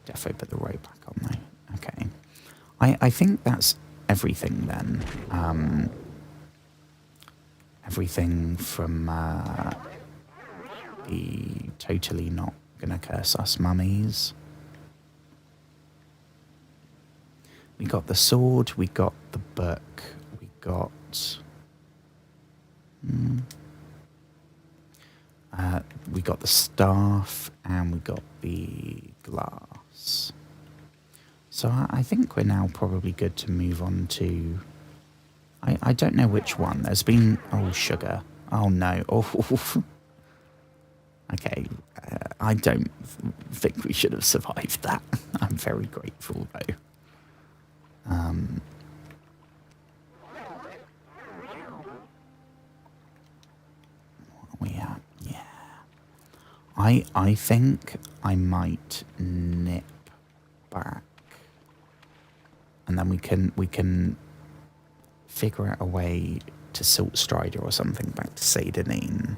defo put the rope back on though. Okay. I think that's everything then. Everything from the totally not gonna curse us mummies. We got the sword, we got the book, we got we got the staff, and we got the glass. So I think we're now probably good to move on to... I don't know which one. There's been... Oh, sugar. Oh, no. Oh. Okay. I don't think we should have survived that. I'm very grateful, though. What are we at? Yeah. I think I might nip back. And then we can figure out a way to Silt Strider or something back to Seydanine.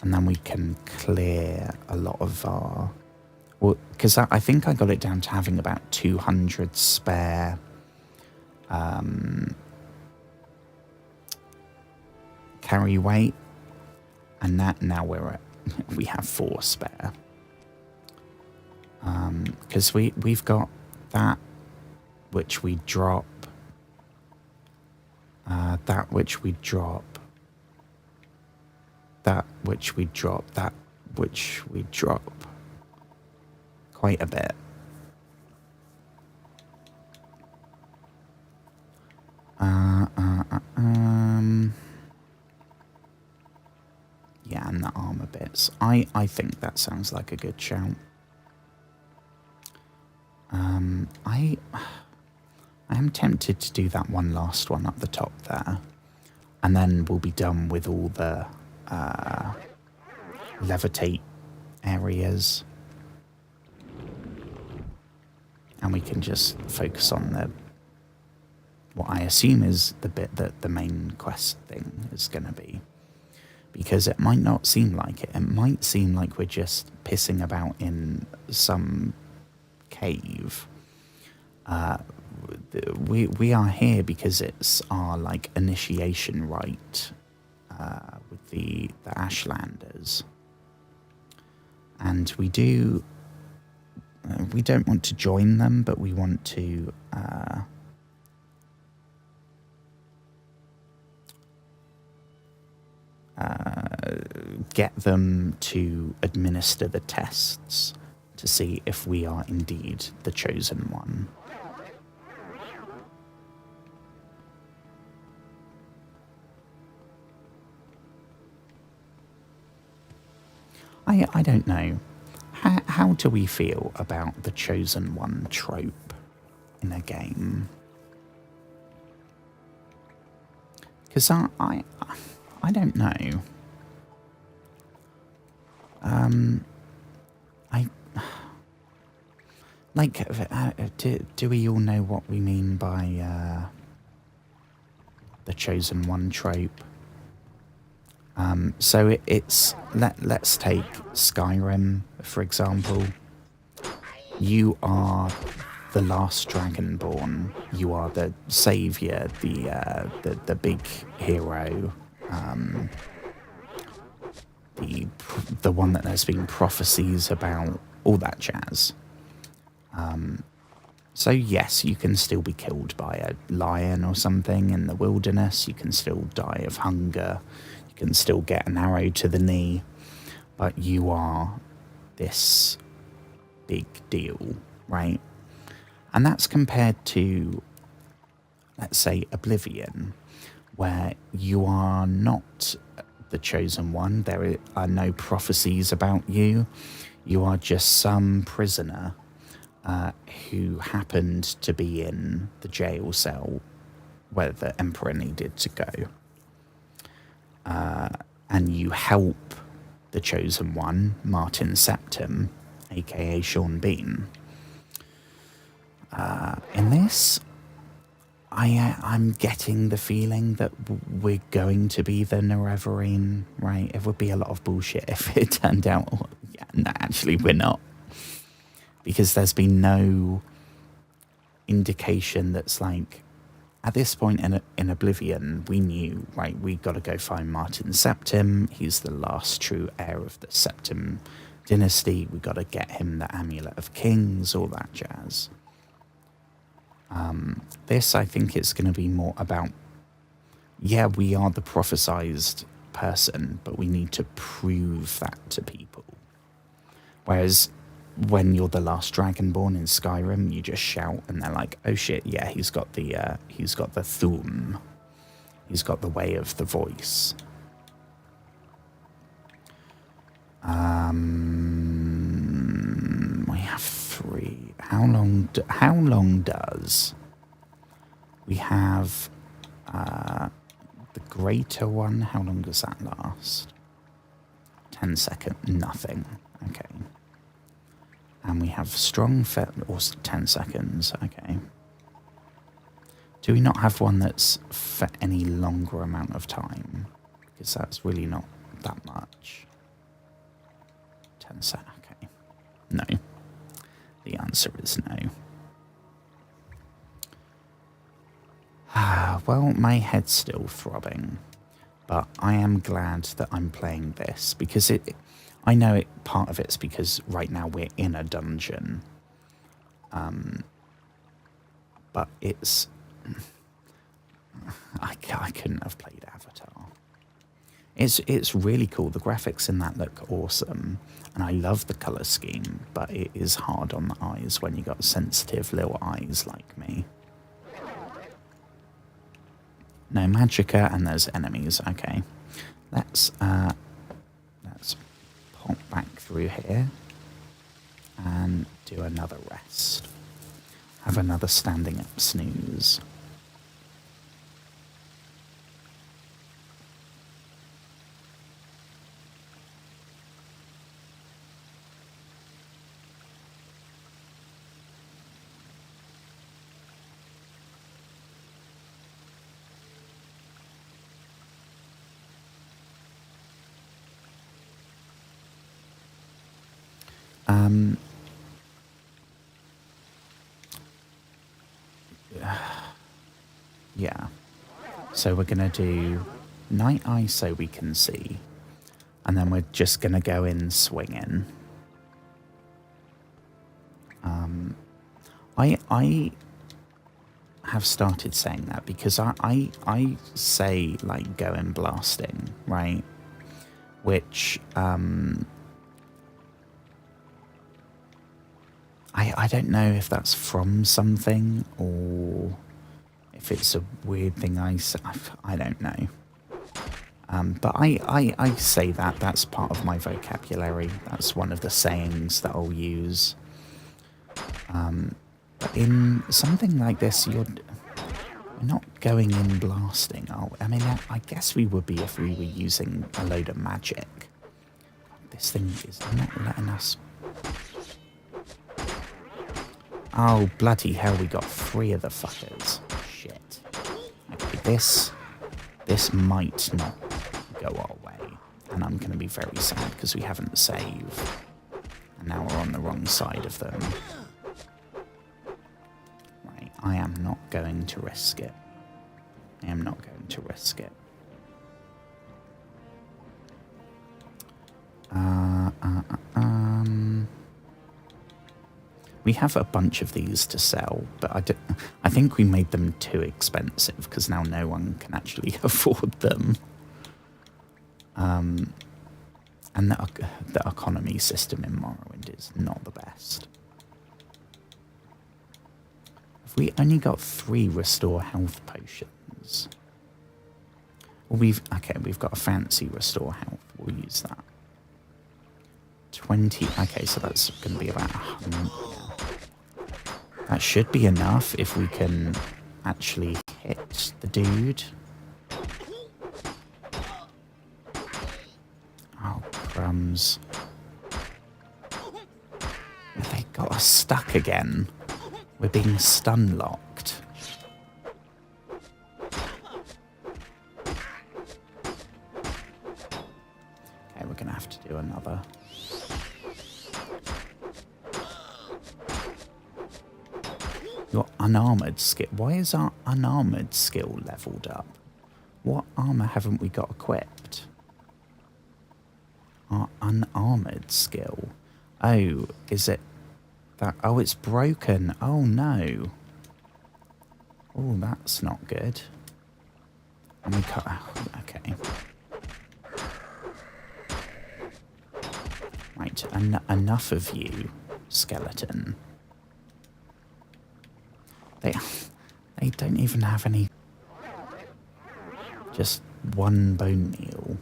And then we can clear a lot of our... Well, because I think I got it down to having about 200 spare carry weight. And that now we have 4 spare. Because we've got that which we drop, that which we drop, that which we drop, that which we drop. Quite a bit. Yeah, and the armor bits. I think that sounds like a good shout. I am tempted to do that one last one up the top there. And then we'll be done with all the levitate areas. And we can just focus on what I assume is the bit that the main quest thing is going to be. Because it might not seem like it. It might seem like we're just pissing about in some cave. We are here because it's our like initiation rite with the Ashlanders. And we don't want to join them, but we want to get them to administer the tests to see if we are indeed the chosen one. I don't know. How do we feel about the chosen one trope in a game? Because I don't know. Do we all know what we mean by the chosen one trope? So let's take Skyrim, for example. You are the last Dragonborn. You are the savior, the big hero, the one that there's been prophecies about, all that jazz. So yes, you can still be killed by a lion or something in the wilderness. You can still die of hunger. You can still get an arrow to the knee. But you are this big deal, right? And that's compared to, let's say, Oblivion, where you are not the chosen one. There are no prophecies about you. You are just some prisoner who happened to be in the jail cell where the Emperor needed to go. And you help the chosen one, Martin Septim, aka Sean Bean. In this, I'm getting the feeling that we're going to be the Nerevarine, right? It would be a lot of bullshit if it turned out, yeah, no, actually we're not. Because there's been no indication that's like, at this point in Oblivion, we knew, right, we got to go find Martin Septim. He's the last true heir of the Septim dynasty. We got to get him the Amulet of Kings, all that jazz. This, I think it's going to be more about, yeah, we are the prophesized person, but we need to prove that to people. Whereas when you're the last Dragonborn in Skyrim, you just shout and they're like, oh shit, yeah, he's got the Thum. He's got the way of the voice. We have 3. How long does we have the greater one? How long does that last? 10 seconds, nothing. Okay. And we have strong or 10 seconds. Okay. Do we not have one that's for any longer amount of time? Because that's really not that much. 10 seconds. Okay. No. The answer is no. Well, my head's still throbbing, but I am glad that I'm playing this because I know part of it's because right now we're in a dungeon. But it's... I couldn't have played Avatar. It's really cool. The graphics in that look awesome. And I love the colour scheme, but it is hard on the eyes when you got sensitive little eyes like me. No magicka and there's enemies. Okay. Let's pop back through here and do another rest. Have another standing up snooze. Yeah. So we're going to do night eye so we can see. And then we're just going to go in swinging. I have started saying that because I say, like, go in blasting, right? Which, I don't know if that's from something or if it's a weird thing I don't know. But I say that. That's part of my vocabulary. That's one of the sayings that I'll use. But in something like this, you're not going in blasting. I mean, I guess we would be if we were using a load of magic. This thing is not letting us... Oh, bloody hell, we got 3 of the fuckers. Shit. Okay, this might not go our way. And I'm going to be very sad because we haven't saved. And now we're on the wrong side of them. Right, I am not going to risk it. I am not going to risk it. We have a bunch of these to sell, but I think we made them too expensive because now no one can actually afford them. And the economy system in Morrowind is not the best. Have we only got 3 restore health potions? Well, we've got a fancy restore health. We'll use that. 20. Okay, so that's going to be about 100. That should be enough if we can actually hit the dude. Oh, crumbs. They got us stuck again. We're being stun locked. Okay, we're going to have to do another. Your unarmored skill. Why is our unarmored skill leveled up? What armor haven't we got equipped? Our unarmored skill. Oh, is it that? Oh, it's broken. Oh no. Oh, that's not good. And we cut. Oh, okay. Right. Enough of you, skeleton. They don't even have any. Just 1 bone meal.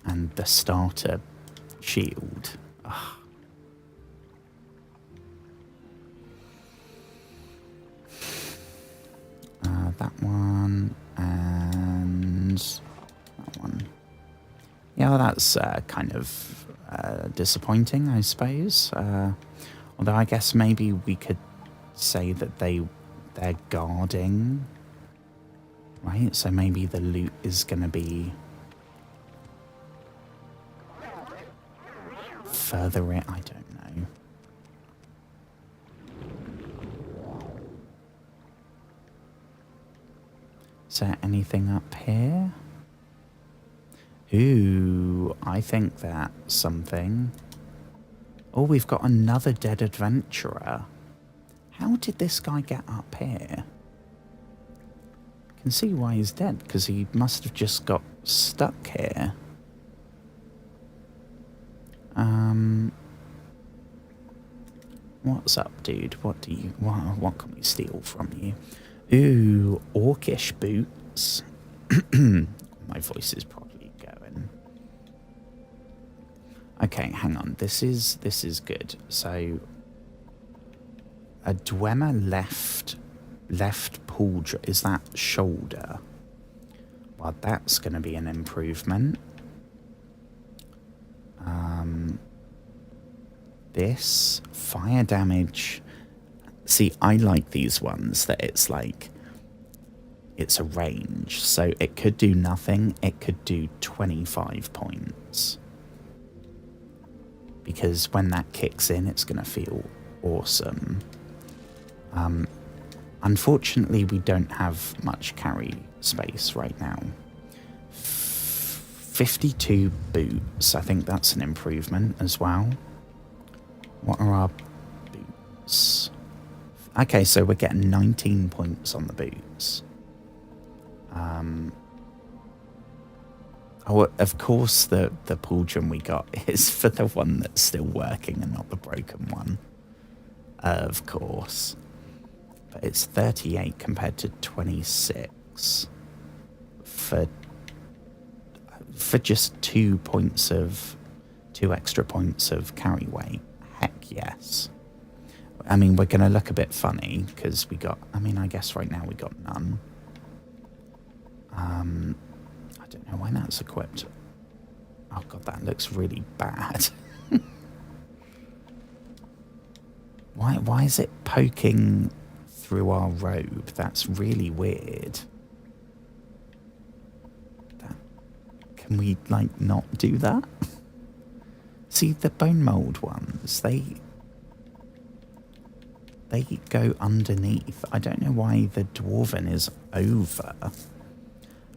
And the starter shield. Ugh. That one and that one. Yeah, well, that's kind of disappointing, I suppose. Although I guess maybe we could say that they're guarding, right? So maybe the loot is going to be further in. I don't know. Is there anything up here? Ooh, I think that's something. Oh, we've got another dead adventurer. How did this guy get up here? I can see why he's dead, because he must have just got stuck here. What's up, dude? What can we steal from you? Ooh, orcish boots. My voice is probably going. Okay, hang on. This is good. So a Dwemer left pull, is that shoulder? Well, that's going to be an improvement. This fire damage. See, I like these ones that it's like it's a range, so it could do nothing. It could do 25 points because when that kicks in, it's going to feel awesome. Unfortunately, we don't have much carry space right now. 52 boots, I think that's an improvement as well. What are our boots? Okay, so we're getting 19 points on the boots. Oh, of course, the pauldron we got is for the one that's still working and not the broken one. Of course. But it's 38 compared to 26 for just 2 extra points of carry weight. Heck yes. I mean, we're going to look a bit funny because we got, I mean, I guess right now we got none. I don't know why that's equipped. Oh god, that looks really bad. Why is it poking through our robe? That's really weird. Can we, like, not do that? See, the bone mold ones, they go underneath. I don't know why the dwarven is over. I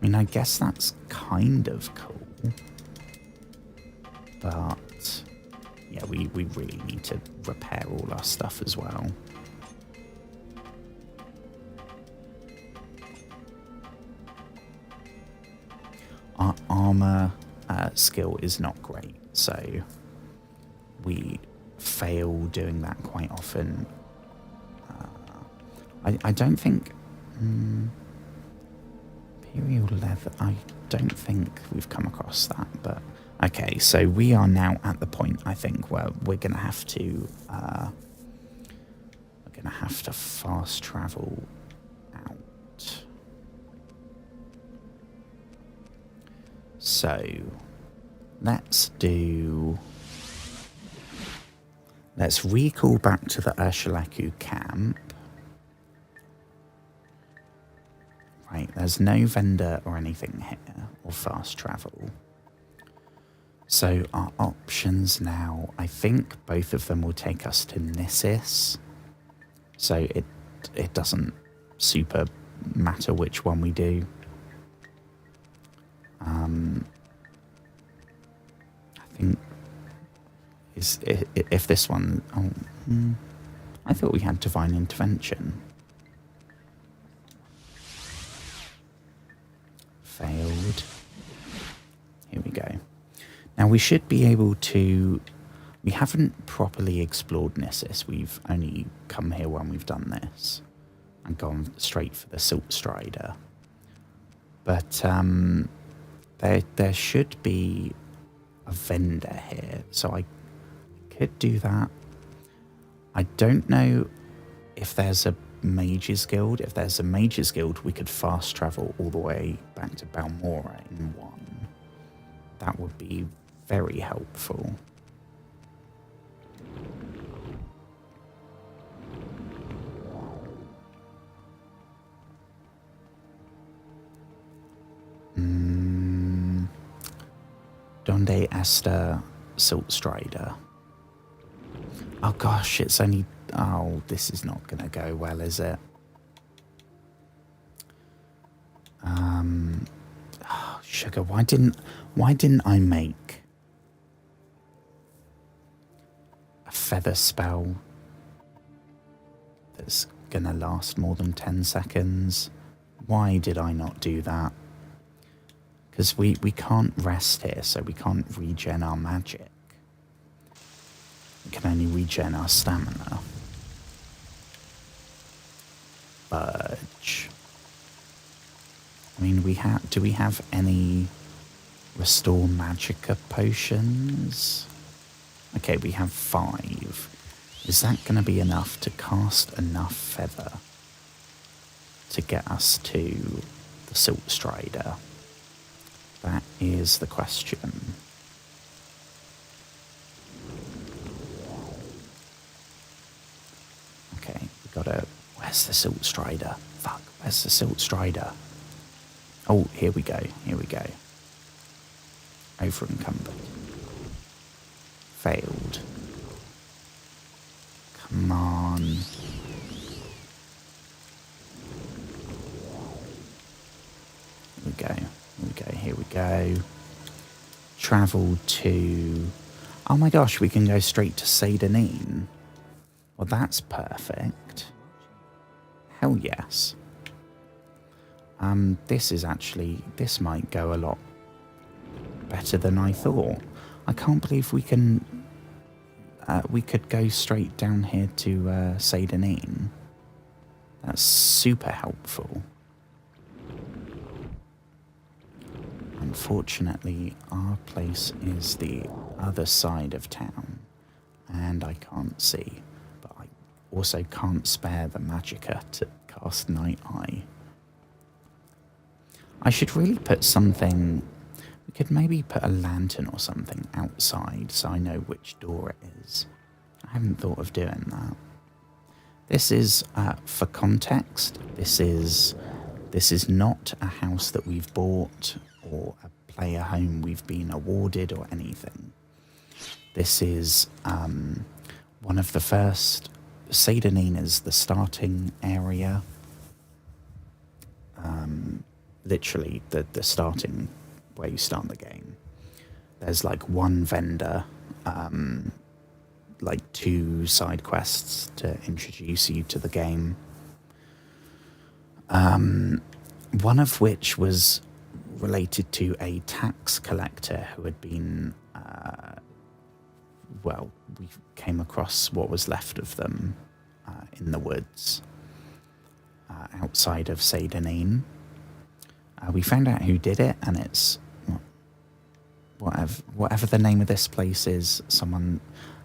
mean, I guess that's kind of cool. But, yeah, we really need to repair all our stuff as well. Our armor skill is not great, so we fail doing that quite often. I don't think... Imperial leather, I don't think we've come across that, but... Okay, so we are now at the point, I think, where we're going to have to... fast travel out. So, let's recall back to the Urshulaku camp. Right, there's no vendor or anything here, or fast travel. So our options now, I think both of them will take us to Nissus. So it doesn't super matter which one we do. I think if this one... I thought we had divine intervention. Failed. Here we go. Now we should be able to... We haven't properly explored Nissus. We've only come here when we've done this and gone straight for the Silt Strider. But there should be a vendor here, so I could do that. I don't know if there's a Mages Guild. If there's a Mages Guild, we could fast travel all the way back to Balmora in one. That would be very helpful. Donde Esta Silt Strider. Oh gosh, it's only... Oh, this is not going to go well, is it? Oh, sugar, why didn't I make a feather spell that's going to last more than 10 seconds? Why did I not do that? Because we can't rest here, so we can't regen our magic. We can only regen our stamina. Budge. I mean, do we have any restore magicka potions? Okay, we have 5. Is that going to be enough to cast enough feather to get us to the Silt Strider? That is the question. Okay, we gotta... Where's the Silt Strider? Fuck, where's the Silt Strider? Oh, here we go, here we go. Over encumbered. Failed. Come on. Here we go. Here we go. Here we go. Travel to... Oh my gosh, we can go straight to Seydanine. Well, that's perfect. Hell yes. This might go a lot better than I thought. I can't believe we could go straight down here to Seydanine. That's super helpful. Unfortunately, our place is the other side of town, and I can't see, but I also can't spare the magicka to cast Night Eye. I should really put something... We could maybe put a lantern or something outside so I know which door it is. I haven't thought of doing that. This is, for context, this is not a house that we've bought or a player home we've been awarded or anything. This is one of the first... Seydanine is the starting area. Literally the starting where you start the game. There's like one vendor, like 2 side quests to introduce you to the game. One of which was related to a tax collector who had been, well, we came across what was left of them in the woods outside of Seydanine. We found out who did it, and it's whatever the name of this place is. Someone,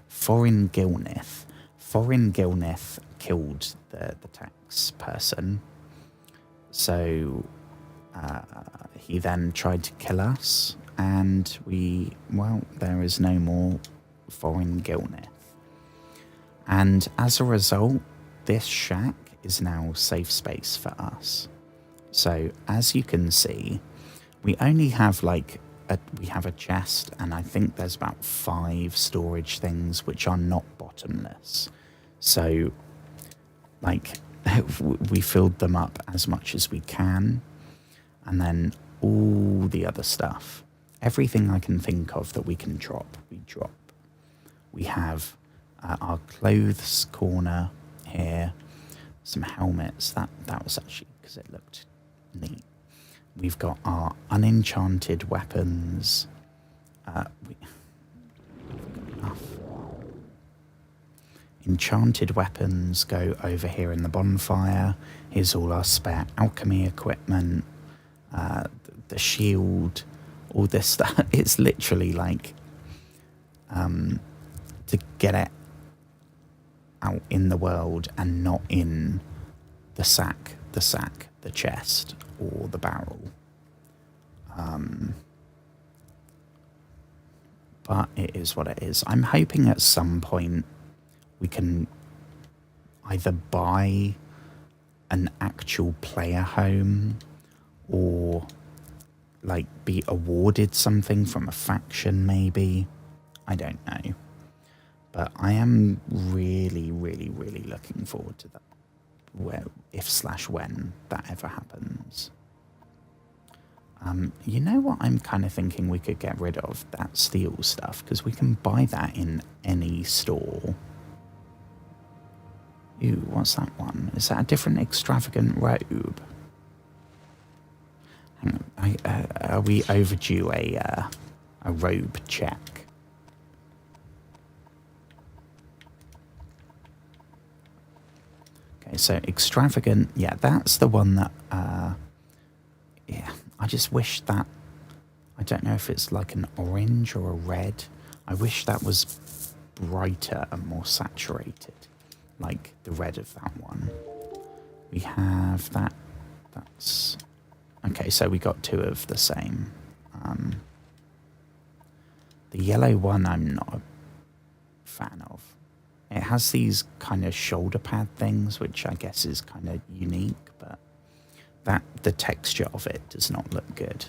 Foreign Gilnith. Foreign Gilnith killed the tax person. So he then tried to kill us, and there is no more Foreign Gilnith. And as a result, this shack is now safe space for us. So as you can see, we only have we have a chest, and I think there's about 5 storage things which are not bottomless. So we filled them up as much as we can, and then all the other stuff, everything I can think of that we can drop, we drop. We have our clothes corner here, some helmets. That was actually because it looked neat. We've got our unenchanted weapons. We've got enough. Enchanted weapons go over here in the bonfire. Here's all our spare alchemy equipment, the shield, all this stuff. It's literally like to get it out in the world and not in the sack, the chest, or the barrel. But it is what it is. I'm hoping at some point we can either buy an actual player home or be awarded something from a faction maybe. I don't know. But I am really, really, really looking forward to that. If/when that ever happens. You know what I'm kind of thinking we could get rid of? That steel stuff, because we can buy that in any store. Ooh, what's that one? Is that a different extravagant robe? Hang on, are we overdue a robe check? Okay, so extravagant, yeah, that's the one that, yeah, I just wish that, I don't know if it's like an orange or a red. I wish that was brighter and more saturated, like the red of that one. We have that, that's, okay, so we got 2 of the same. The yellow one I'm not a fan of. It has these kind of shoulder pad things, which I guess is kind of unique, but the texture of it does not look good.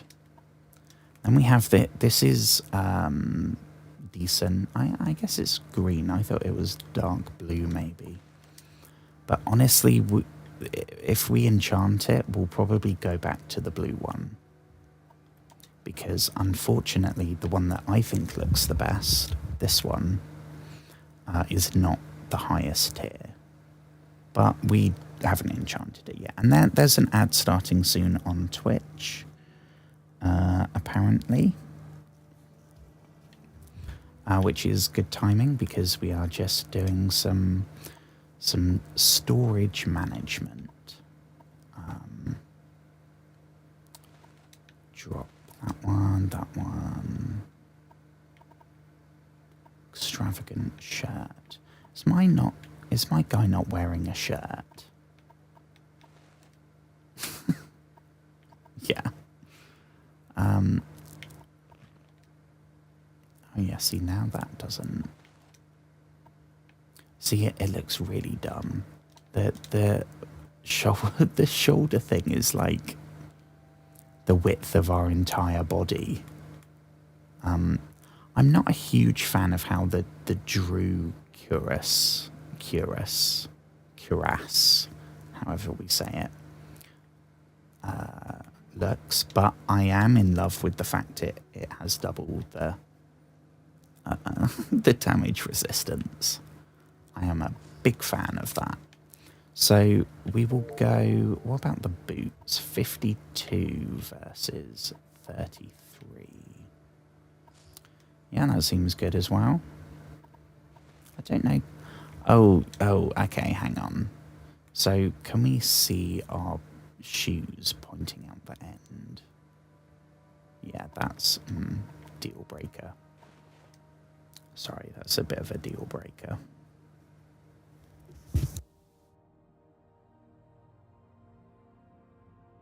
Then we have this is the decent. I guess it's green. I thought it was dark blue maybe. But honestly, if we enchant it, we'll probably go back to the blue one. Because unfortunately, the one that I think looks the best, this one, is not the highest tier. But we haven't enchanted it yet. And there's an ad starting soon on Twitch, apparently. Which is good timing because we are just doing some storage management. Drop that one. Extravagant shirt. Is my guy not wearing a shirt? Yeah. Oh yeah, see now that doesn't. See it looks really dumb. The shoulder thing is like the width of our entire body. I'm not a huge fan of how the Drew cuirass, however we say it, looks, but I am in love with the fact it has double the the damage resistance. I am a big fan of that. So we will go, what about the boots? 52 versus 33. Yeah, that seems good as well. I don't know. Oh, okay, hang on. So can we see our shoes pointing out the end? Yeah, that's deal breaker. Sorry, that's a bit of a deal breaker.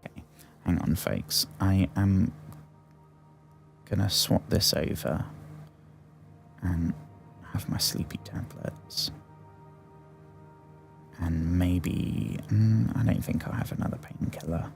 Okay, hang on, folks. I am gonna swap this over and have my sleepy tablets. And maybe, I don't think I'll have another painkiller.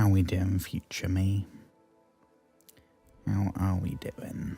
How we doing, future me? How are we doing?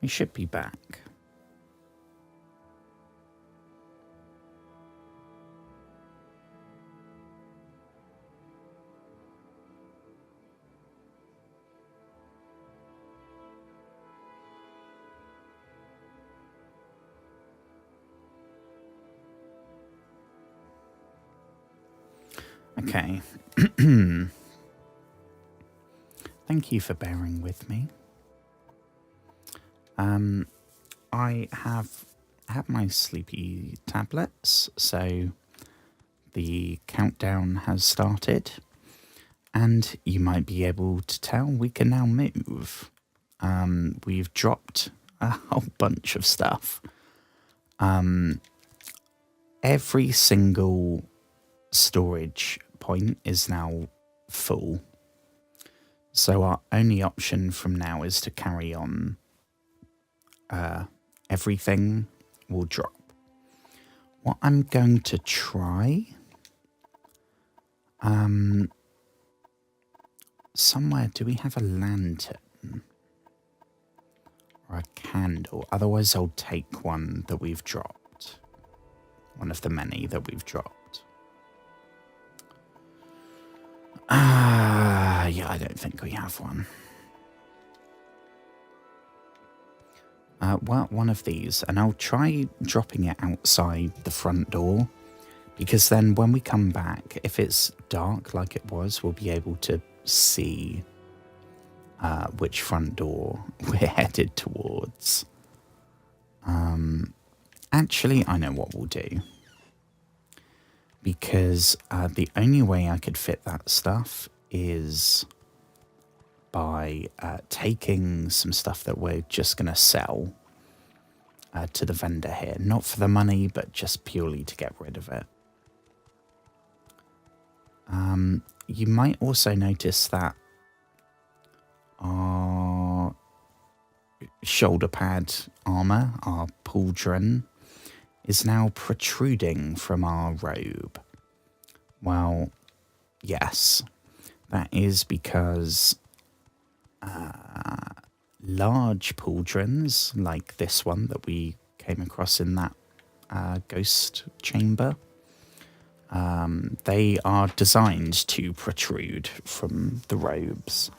We should be back. Okay. Thank you for bearing with me. I have my sleepy tablets, so the countdown has started, and you might be able to tell we can now move. We've dropped a whole bunch of stuff. Every single storage point is now full. So our only option from now is to carry on. Everything will drop. What I'm going to try... somewhere, do we have a lantern? Or a candle? Otherwise I'll take one that we've dropped. One of the many that we've dropped. Yeah, I don't think we have one. Well, one of these, and I'll try dropping it outside the front door, because then when we come back, if it's dark like it was, we'll be able to see which front door we're headed towards. Actually, I know what we'll do. Because the only way I could fit that stuff is by taking some stuff that we're just going to sell to the vendor here. Not for the money, but just purely to get rid of it. You might also notice that our shoulder pad armor, our pauldron, is now protruding from our robe. Well, yes, that is because large pauldrons, like this one that we came across in that ghost chamber, they are designed to protrude from the robes,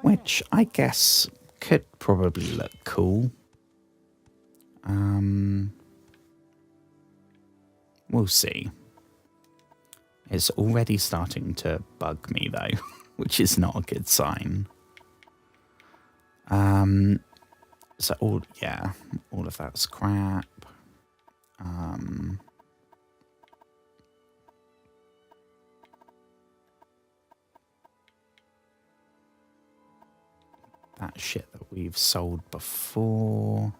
which I guess could probably look cool. We'll see. It's already starting to bug me, though, which is not a good sign. So, all of that's crap. That shit that we've sold before.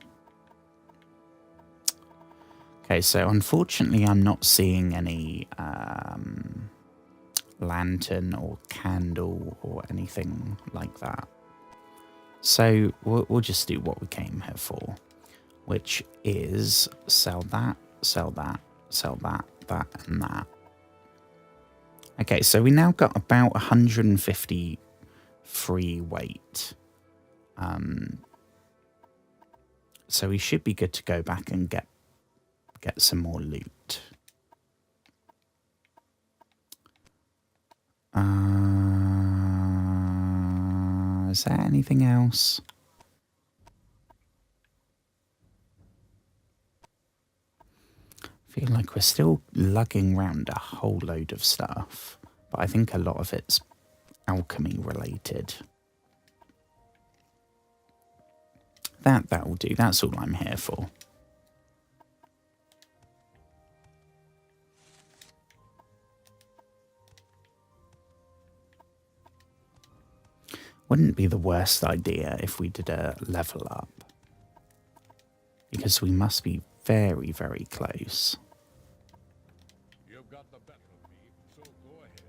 Okay, so unfortunately I'm not seeing any lantern or candle or anything like that. So we'll just do what we came here for, which is sell that, sell that, sell that, that, and that. Okay, so we now got about 150 free weight. So we should be good to go back and get some more loot. Is there anything else? I feel like we're still lugging around a whole load of stuff, but I think a lot of it's alchemy related. That will do. That's all I'm here for. Wouldn't be the worst idea if we did a level up, because we must be very, very close. You've got the better of me, so go ahead.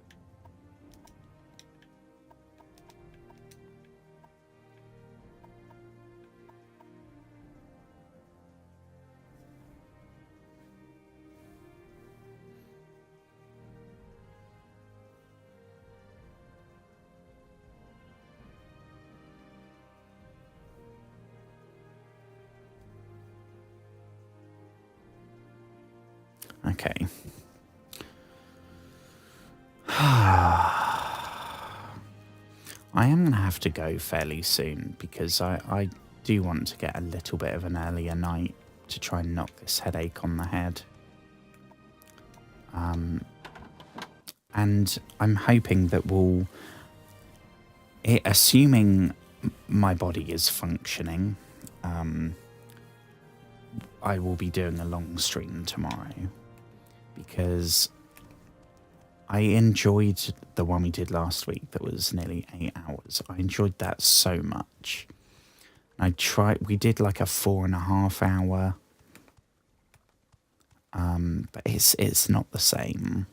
Okay. I am going to have to go fairly soon because I do want to get a little bit of an earlier night to try and knock this headache on the head. And I'm hoping that assuming my body is functioning, I will be doing a long stream tomorrow because I enjoyed the one we did last week that was nearly 8 hours. I enjoyed that so much. We did like a 4.5 hour, but it's not the same.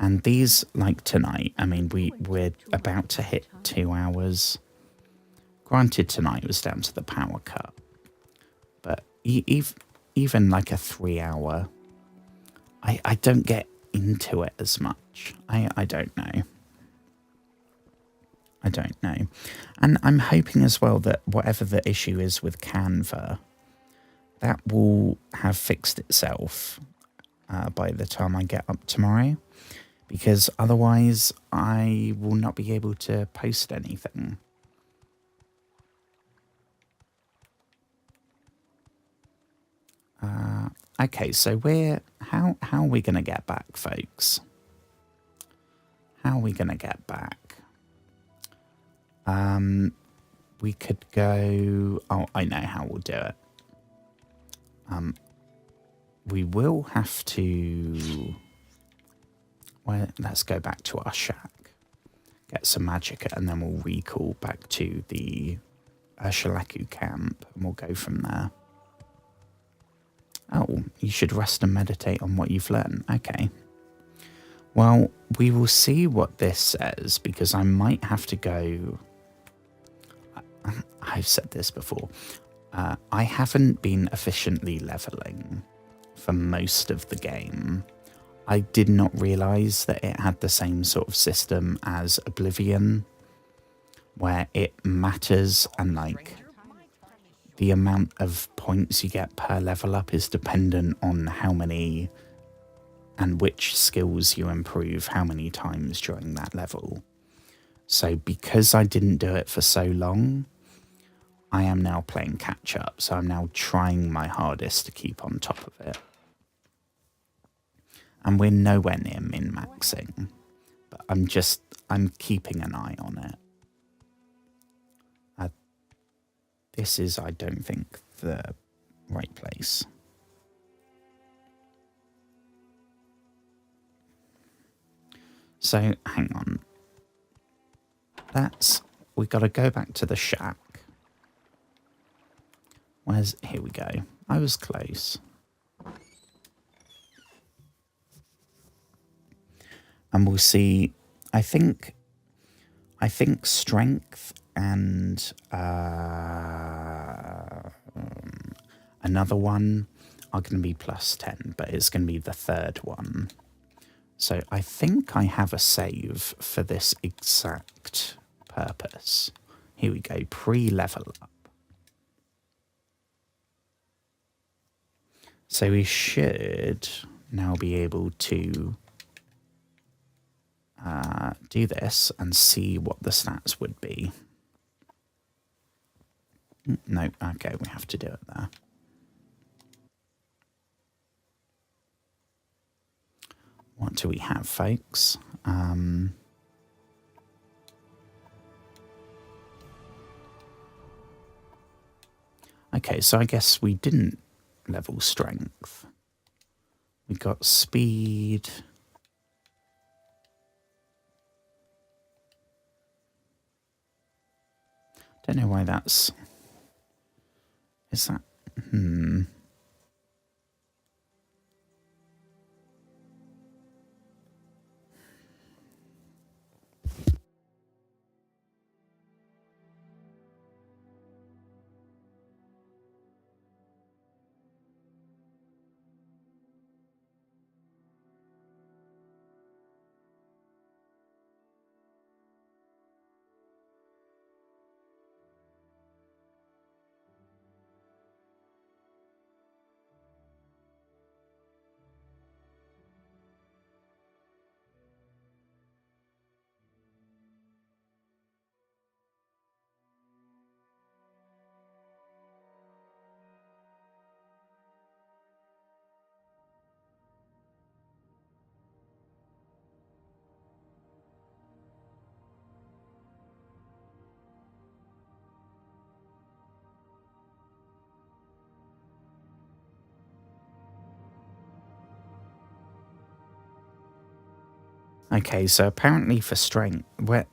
And these, like tonight, I mean, we're about to hit 2 hours. Granted, tonight was down to the power cut, but even like a 3 hour, I don't get into it as much. I don't know. I don't know. And I'm hoping as well that whatever the issue is with Canva, that will have fixed itself by the time I get up tomorrow. Because otherwise I will not be able to post anything. Okay, so how are we going to get back, folks? How are we going to get back? We could go... Oh, I know how we'll do it. We will have to... Well, let's go back to our shack. Get some magic, and then we'll recall back to the Shalaku camp, and we'll go from there. Oh, you should rest and meditate on what you've learned. Okay. Well, we will see what this says, because I might have to go... I've said this before. I haven't been efficiently leveling for most of the game. I did not realise that it had the same sort of system as Oblivion, where it matters and like the amount of points you get per level up is dependent on how many and which skills you improve how many times during that level. So because I didn't do it for so long, I am now playing catch up. So I'm now trying my hardest to keep on top of it. And we're nowhere near min-maxing, but I'm keeping an eye on it. This is, I don't think, the right place. So, hang on. We got to go back to the shack. Here we go. I was close. And we'll see, I think strength and another one are going to be plus 10, but it's going to be the third one. So I think I have a save for this exact purpose. Here we go, pre-level up. So we should now be able to do this and see what the stats would be. No, okay, we have to do it there. What do we have, folks? Okay, so I guess we didn't level strength. We got speed. Don't know why that's... Is that... Okay, so apparently for strength, where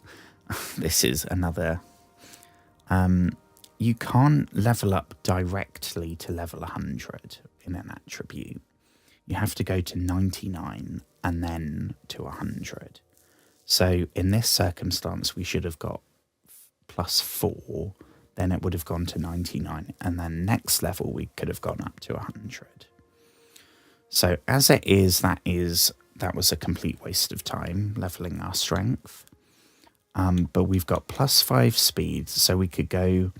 this is another. You can't level up directly to level 100 in an attribute. You have to go to 99 and then to 100. So in this circumstance, we should have got +4, then it would have gone to 99, and then next level we could have gone up to 100. So as it is, that was a complete waste of time leveling our strength. But we've got +5 speed, so we could go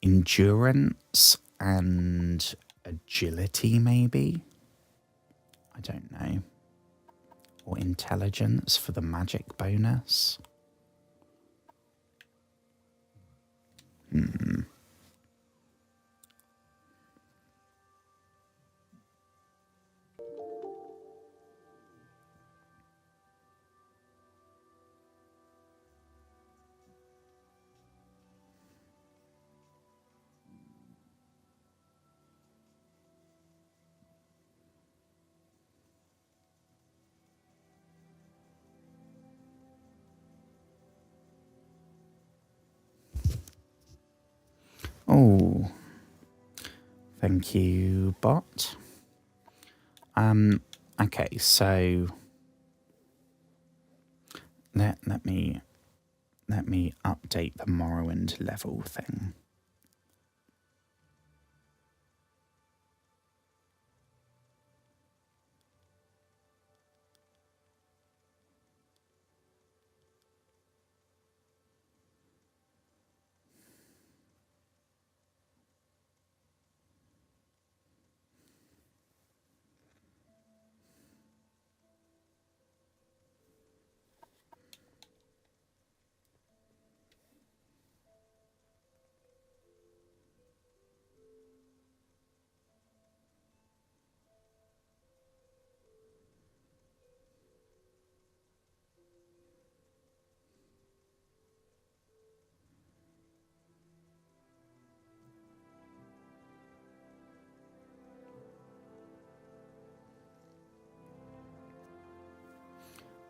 endurance and agility maybe. I don't know. Or intelligence for the magic bonus. Oh, thank you, bot. Okay, so let me update the Morrowind level thing.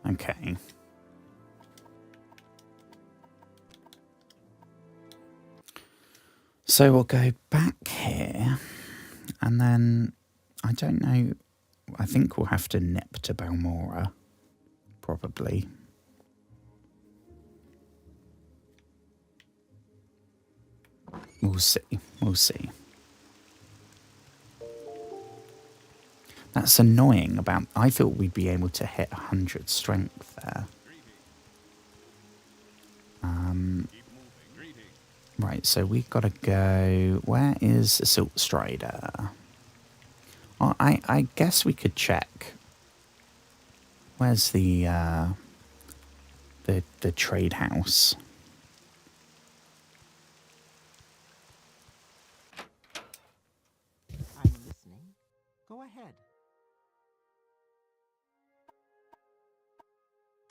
Okay. So we'll go back here, and then, I don't know, I think we'll have to nip to Balmora, probably. We'll see, we'll see. That's annoying about, I thought we'd be able to hit 100 strength there. Right, so we've got to go, where is Assault Strider? Well, I guess we could check. Where's the trade house? I'm listening. Go ahead.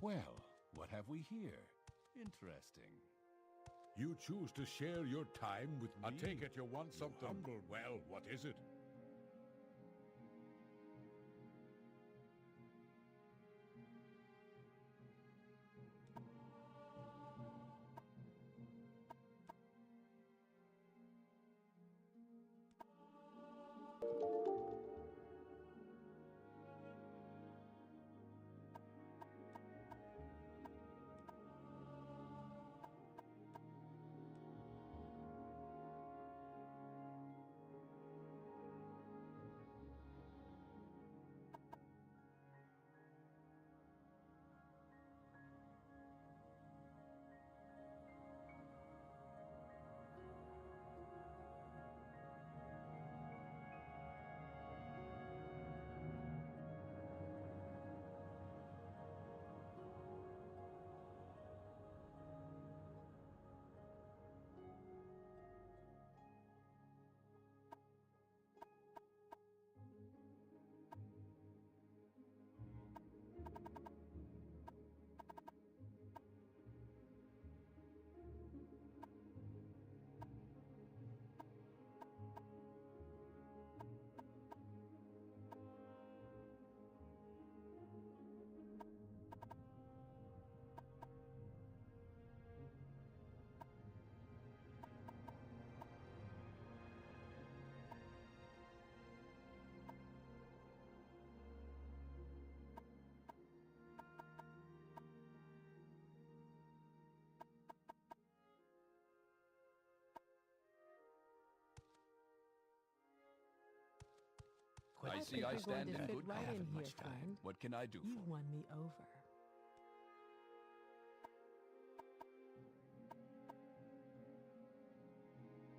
Well, what have we here? Interesting. You choose to share your time with me? I take it you want something humble. Well, what is it? I see I stand in good right company. in here, Much time. friend. What can I do You for you? won me over.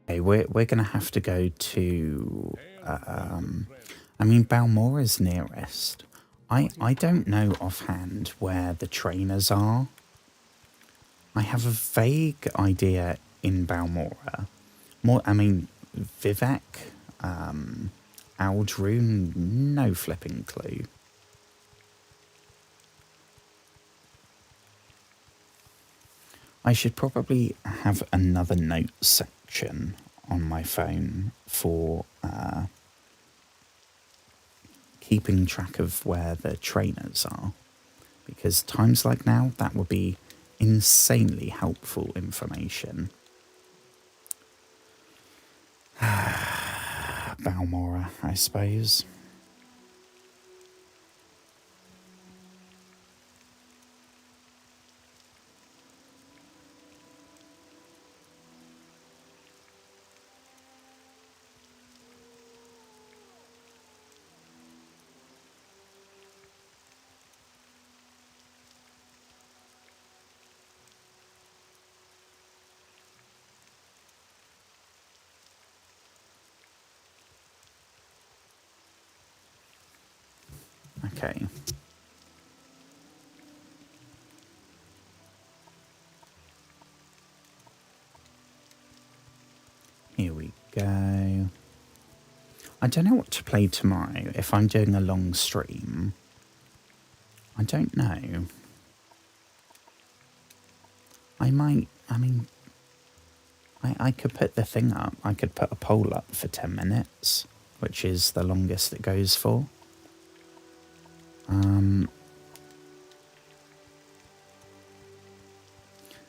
Okay, we're gonna have to go to. I mean, Balmora's nearest. I don't know offhand where the trainers are. I have a vague idea in Balmora. I mean, Vivek, Aldrune, no flipping clue. I should probably have another notes section on my phone for keeping track of where the trainers are. Because times like now, that would be insanely helpful information. Balmora, I suppose. Okay. Here we go. I don't know what to play tomorrow if I'm doing a long stream. I don't know. I mean, I could put the thing up. I could put a poll up for 10 minutes, which is the longest it goes for.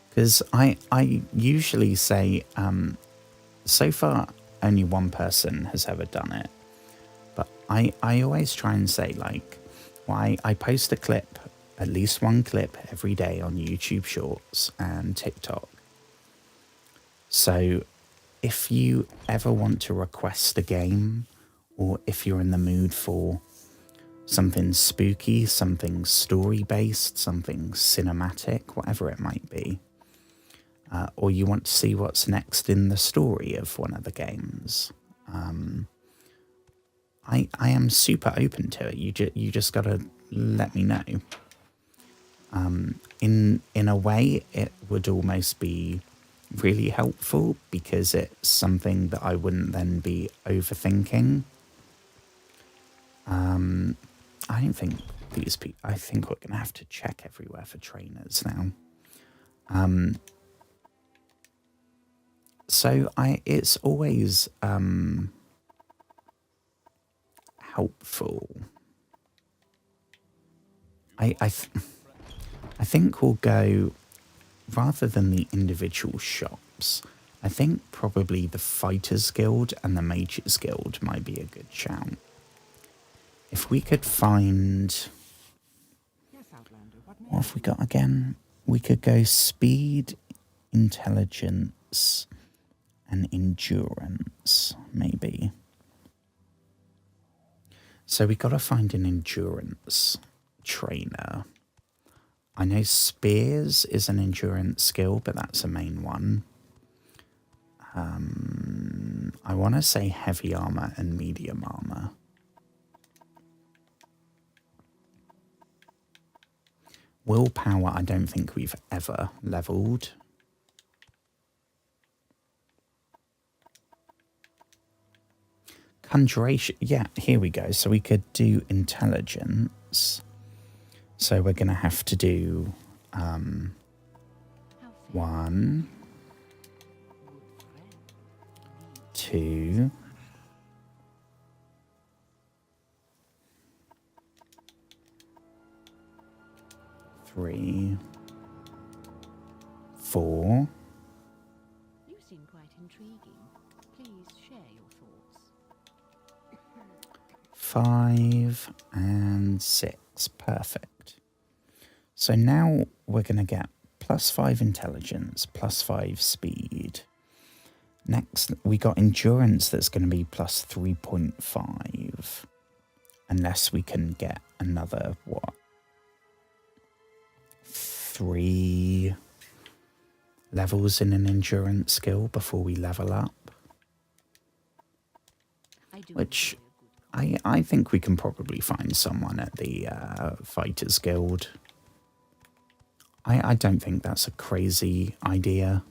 Because I usually say, so far only one person has ever done it. But I always try and say, like, well, I post a clip, at least one clip every day on YouTube Shorts and TikTok. So if you ever want to request a game, or if you're in the mood for something spooky, something story-based, something cinematic, whatever it might be, or you want to see what's next in the story of one of the games, I am super open to it. You just gotta let me know. In a way, it would almost be really helpful because it's something that I wouldn't then be overthinking. I don't think these people. I think we're gonna have to check everywhere for trainers now. So it's always helpful. I think we'll go, rather than the individual shops, I think probably the Fighters Guild and the Mages Guild might be a good shout. If we could find... Yes, Outlander, what may What have we got again? We could go speed, intelligence, and endurance, maybe. So we got to find an endurance trainer. I know spears is an endurance skill, but that's a main one. I want to say heavy armor and medium armor. Willpower, I don't think we've ever leveled. Conjuration, yeah, here we go. So we could do intelligence. So we're going to have to do 1, 2, 3, 4. You seem quite intriguing. Please share your thoughts. 5 and 6. Perfect. So now we're going to get +5 intelligence, +5 speed. Next, we got endurance that's going to be +3.5. unless we can get another, what, 3 levels in an endurance skill before we level up. I do Which enjoy a good I think we can probably find someone at the Fighters Guild. I don't think that's a crazy idea.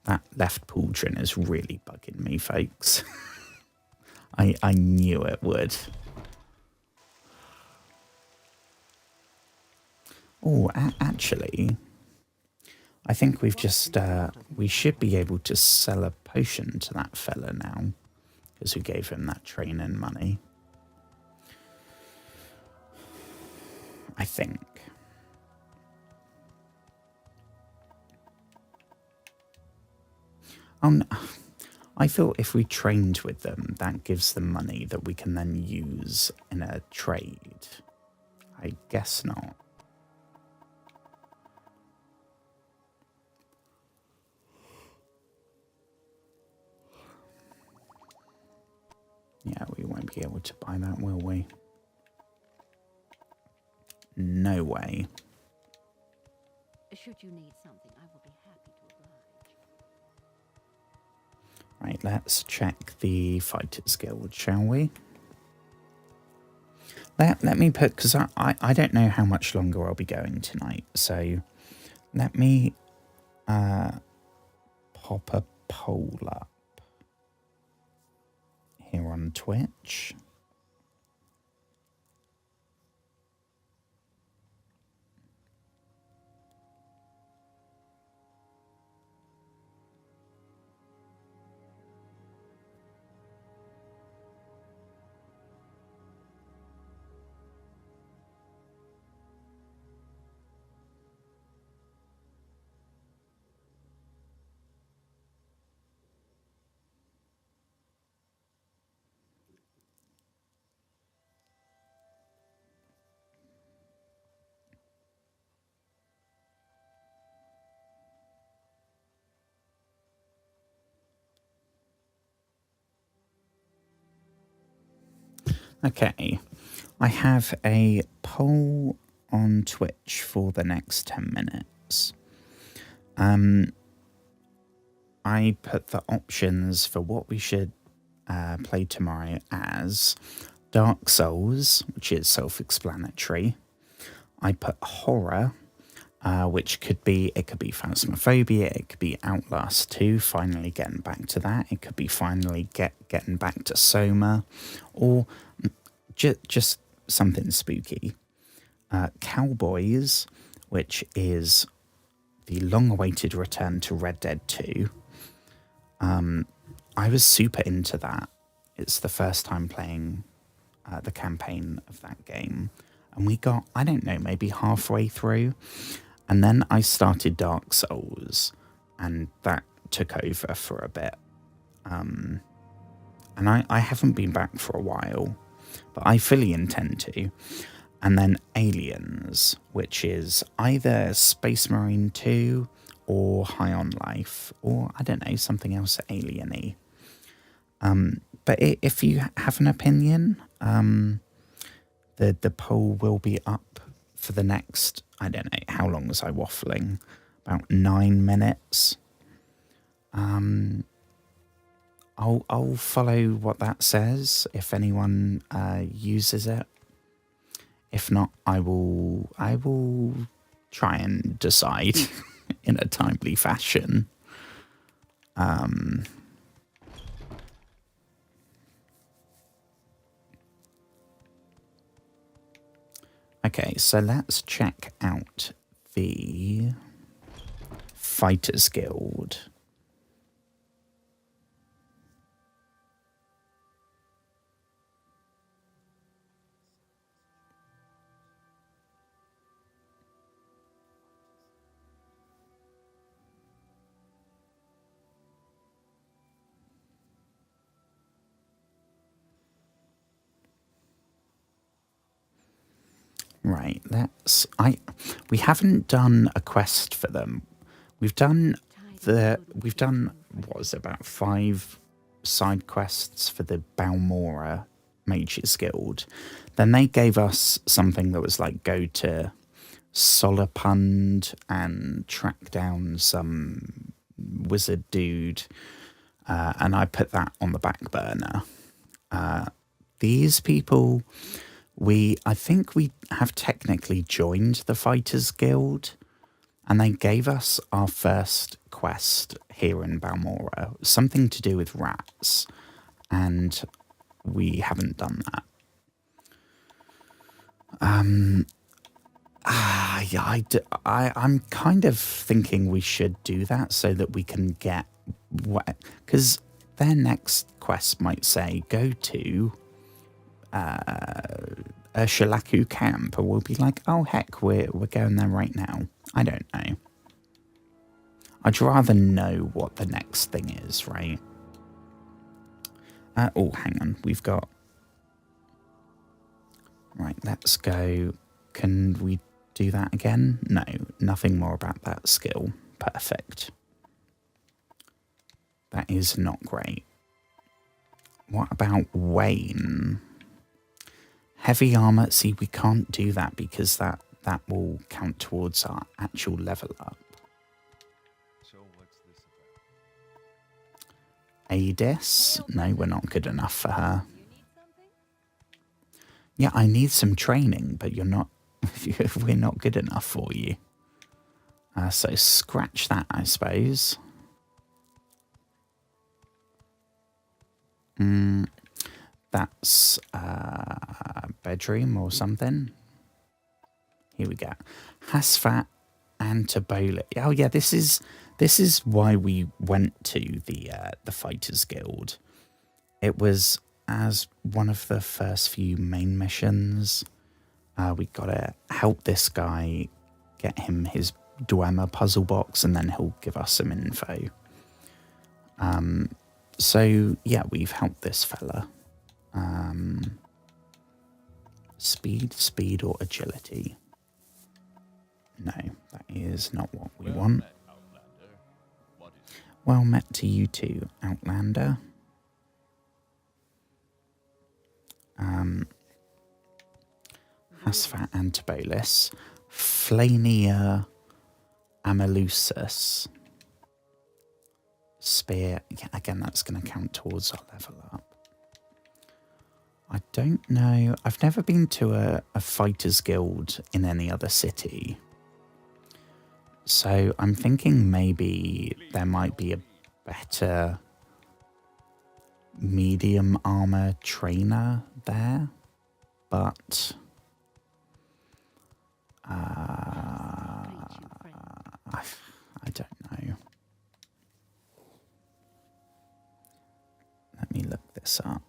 That left pauldron is really bugging me, folks. I knew it would. Oh, actually, I think we've just, we should be able to sell a potion to that fella now, because we gave him that training money. I think. Oh, no. I thought if we trained with them, that gives them money that we can then use in a trade. I guess not. Yeah, we won't be able to buy that, will we? No way. Should you need something, I will be happy to oblige. Right, let's check the Fighters Guild, shall we? Let me put, because I don't know how much longer I'll be going tonight, so let me pop a poll up here on Twitch. Okay, I have a poll on Twitch for the next 10 minutes. I put the options for what we should play tomorrow as Dark Souls, which is self-explanatory. I put horror, which could be Phasmophobia, it could be Outlast 2, finally getting back to that. It could be finally getting back to Soma, or just something spooky. Cowboys, which is the long-awaited return to Red Dead 2. I was super into that. It's the first time playing the campaign of that game. And we got, I don't know, maybe halfway through. And then I started Dark Souls. And that took over for a bit. And I haven't been back for a while. But I fully intend to. And then Aliens, which is either Space Marine 2 or High on Life, or I don't know, something else alien-y. But if you have an opinion, the poll will be up for the next, I don't know, how long was I waffling? About 9 minutes. I'll follow what that says if anyone uses it. If not, I will try and decide in a timely fashion. Okay, so let's check out the Fighters Guild. Right, we haven't done a quest for them. We've done what was it, about 5 side quests for the Balmora Mages Guild, then they gave us something that was like go to Solapund and track down some wizard dude, and I put that on the back burner. These people, I think we have technically joined the Fighters Guild, and they gave us our first quest here in Balmora, something to do with rats, and we haven't done that. Yeah, I'm kind of thinking we should do that so that we can get what, because their next quest might say go to a Shalaku camp, and we'll be like, oh heck, we're going there right now. I don't know. I'd rather know what the next thing is, right? Oh, hang on, we've got. Right, let's go. Can we do that again? No, nothing more about that skill. Perfect. That is not great. What about Wayne? Heavy armor. See, we can't do that because that will count towards our actual level up. So what's this about? Adis? No, we're not good enough for her. Yeah, I need some training, but you're not. We're not good enough for you. So scratch that, I suppose. That's a bedroom or something. Here we go. Hasfat and Tabola. Oh yeah, this is why we went to the Fighters Guild. It was as one of the first few main missions. We gotta help this guy, get him his Dwemer puzzle box, and then he'll give us some info. So yeah, we've helped this fella. Speed or agility? No, that is not what we want. Well met to you too, Outlander. Hasfat Antibolus, Flania Amelusus. Spear, yeah, again, that's going to count towards our level up. I don't know. I've never been to a Fighters Guild in any other city. So I'm thinking maybe there might be a better medium armor trainer there. But I don't know. Let me look this up.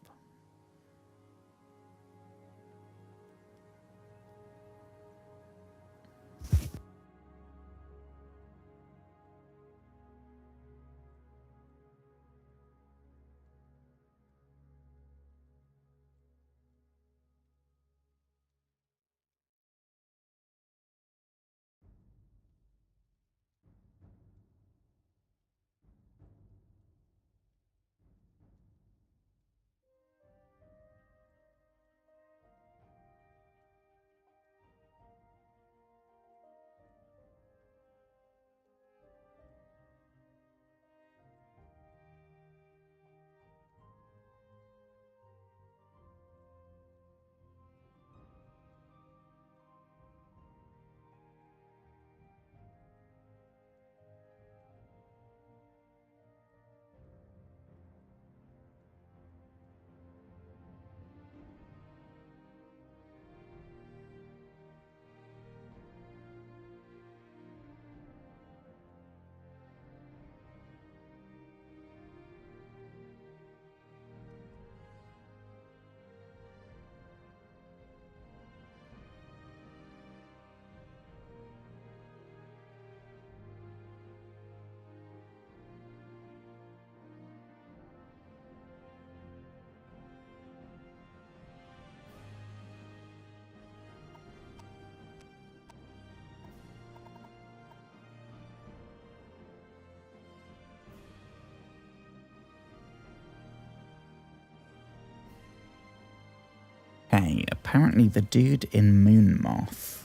Okay, apparently the dude in Moonmoth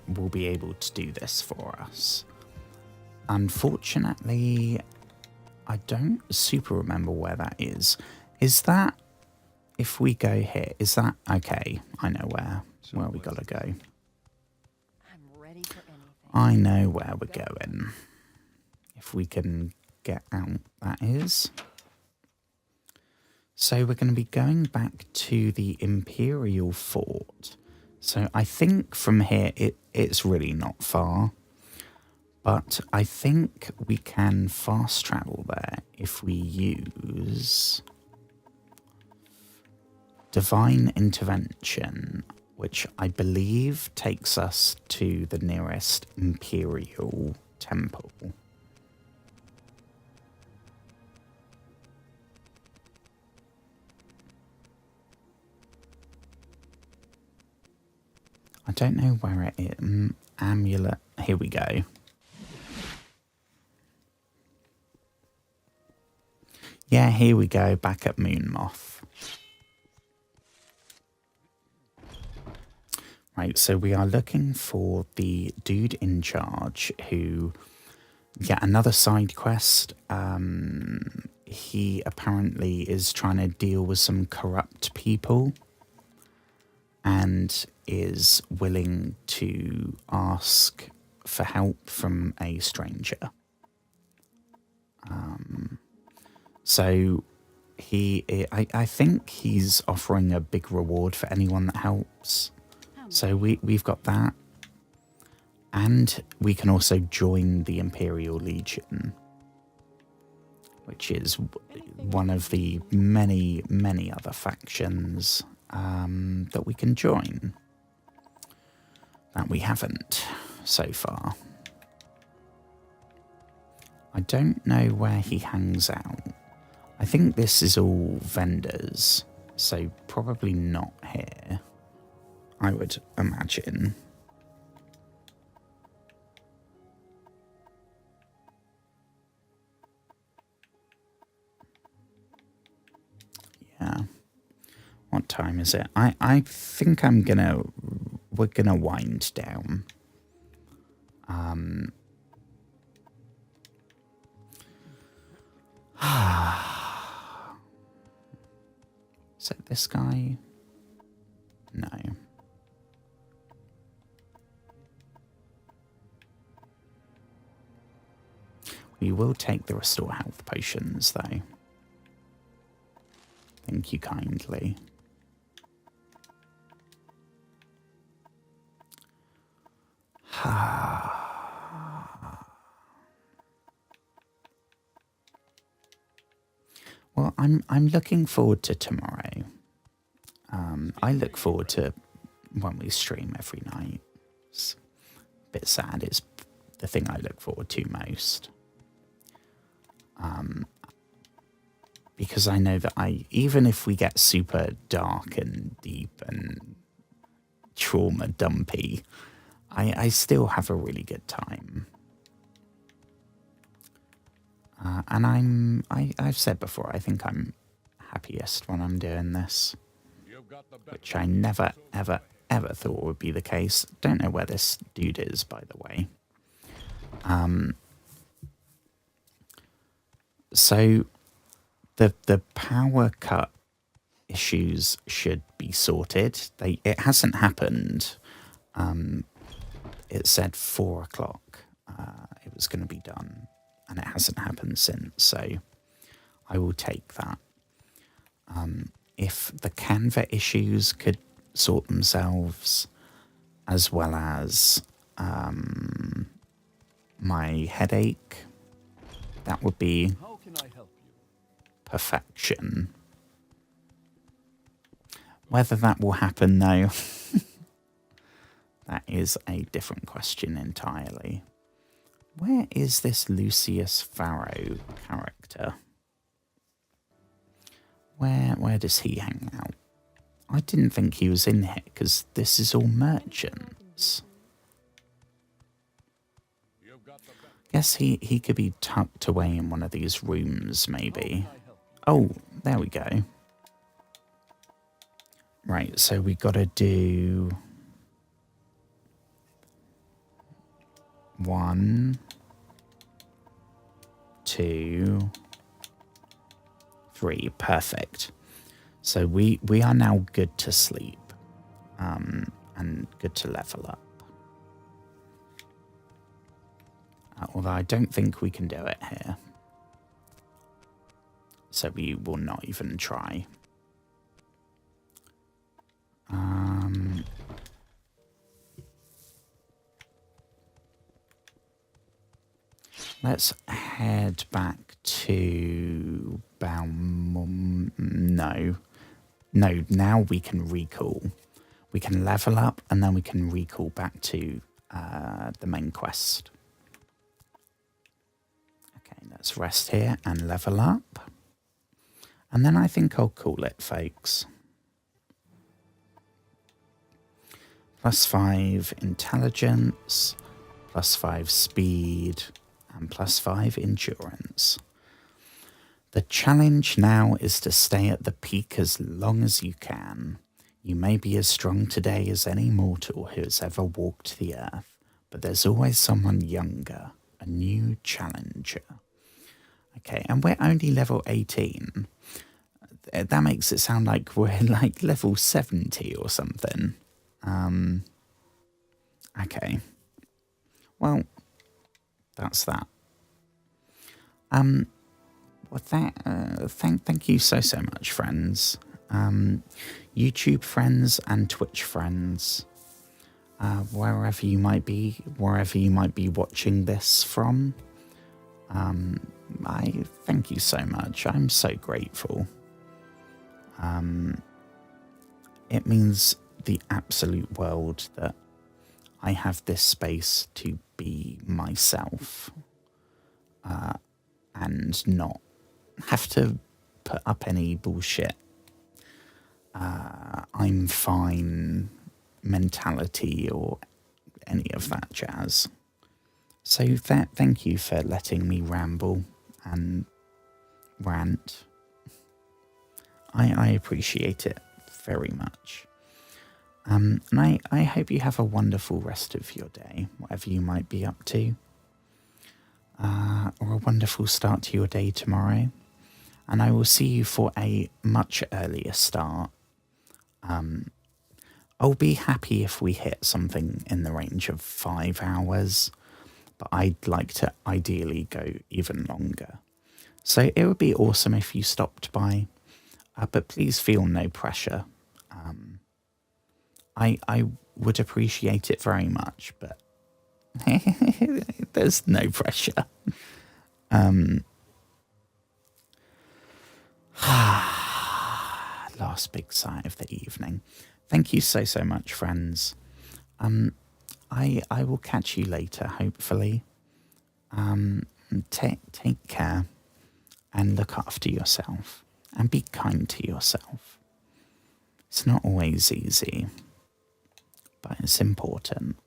will be able to do this for us. Unfortunately, I don't super remember where that is. Is that, if we go here, is that, okay, I know where we gotta go. I'm ready for anything. I know where we're going. If we can get out, that is. So we're going to be going back to the Imperial Fort. So I think from here, it's really not far. But I think we can fast travel there if we use Divine Intervention, which I believe takes us to the nearest Imperial Temple. I don't know where it is. Amulet. Here we go. Yeah, here we go. Back at Moonmoth. Right, so we are looking for the dude in charge who... Yeah, another side quest. He apparently is trying to deal with some corrupt people and is willing to ask for help from a stranger. So I think he's offering a big reward for anyone that helps. So we've got that. And we can also join the Imperial Legion, which is one of the many, many other factions that we can join that we haven't so far. I don't know where he hangs out. I think this is all vendors, so probably not here, I would imagine. Yeah. What time is it? I think we're gonna wind down. Is it this guy? No. We will take the restore health potions though. Thank you kindly. Well, I'm looking forward to tomorrow. I look forward to when we stream every night. It's a bit sad. It's the thing I look forward to most. Because I know that even if we get super dark and deep and trauma dumpy, I still have a really good time. And I've said before, I think I'm happiest when I'm doing this, which I never, ever, ever thought would be the case. Don't know where this dude is, by the way. So the power cut issues should be sorted. It hasn't happened. It said 4 o'clock it was going to be done, and it hasn't happened since, so I will take that. If the Canva issues could sort themselves, as well as my headache, that would be perfection. Whether that will happen, though, that is a different question entirely. Where is this Lucius Farrow character? Where does he hang out? I didn't think he was in here, because this is all merchants. Guess he could be tucked away in one of these rooms, maybe. Oh, there we go. Right, so we got to do 1, 2, 3. Perfect. So we are now good to sleep, and good to level up. Although I don't think we can do it here. So we will not even try. Let's head back to No, now we can recall. We can level up and then we can recall back to the main quest. Okay, let's rest here and level up. And then I think I'll call it, folks. +5 intelligence, +5 speed, and +5 endurance. The challenge now is to stay at the peak as long as you can. You may be as strong today as any mortal who has ever walked the earth, but there's always someone younger, a new challenger. Okay, and we're only level 18. That makes it sound like we're like level 70 or something. Okay. Well, that's that. Well, thank you so much, friends. YouTube friends and Twitch friends. Wherever you might be watching this from. I thank you so much. I'm so grateful. It means the absolute world that I have this space to be myself, and not have to put up any bullshit. I'm fine mentality or any of that jazz. So thank you for letting me ramble and rant. I appreciate it very much. And I hope you have a wonderful rest of your day, whatever you might be up to. Or a wonderful start to your day tomorrow. And I will see you for a much earlier start. I'll be happy if we hit something in the range of 5 hours, but I'd like to ideally go even longer. So it would be awesome if you stopped by, but please feel no pressure. I would appreciate it very much, but there's no pressure. Last big sigh of the evening. Thank you so much, friends. I will catch you later, hopefully. Take care and look after yourself and be kind to yourself. It's not always easy, but it's important.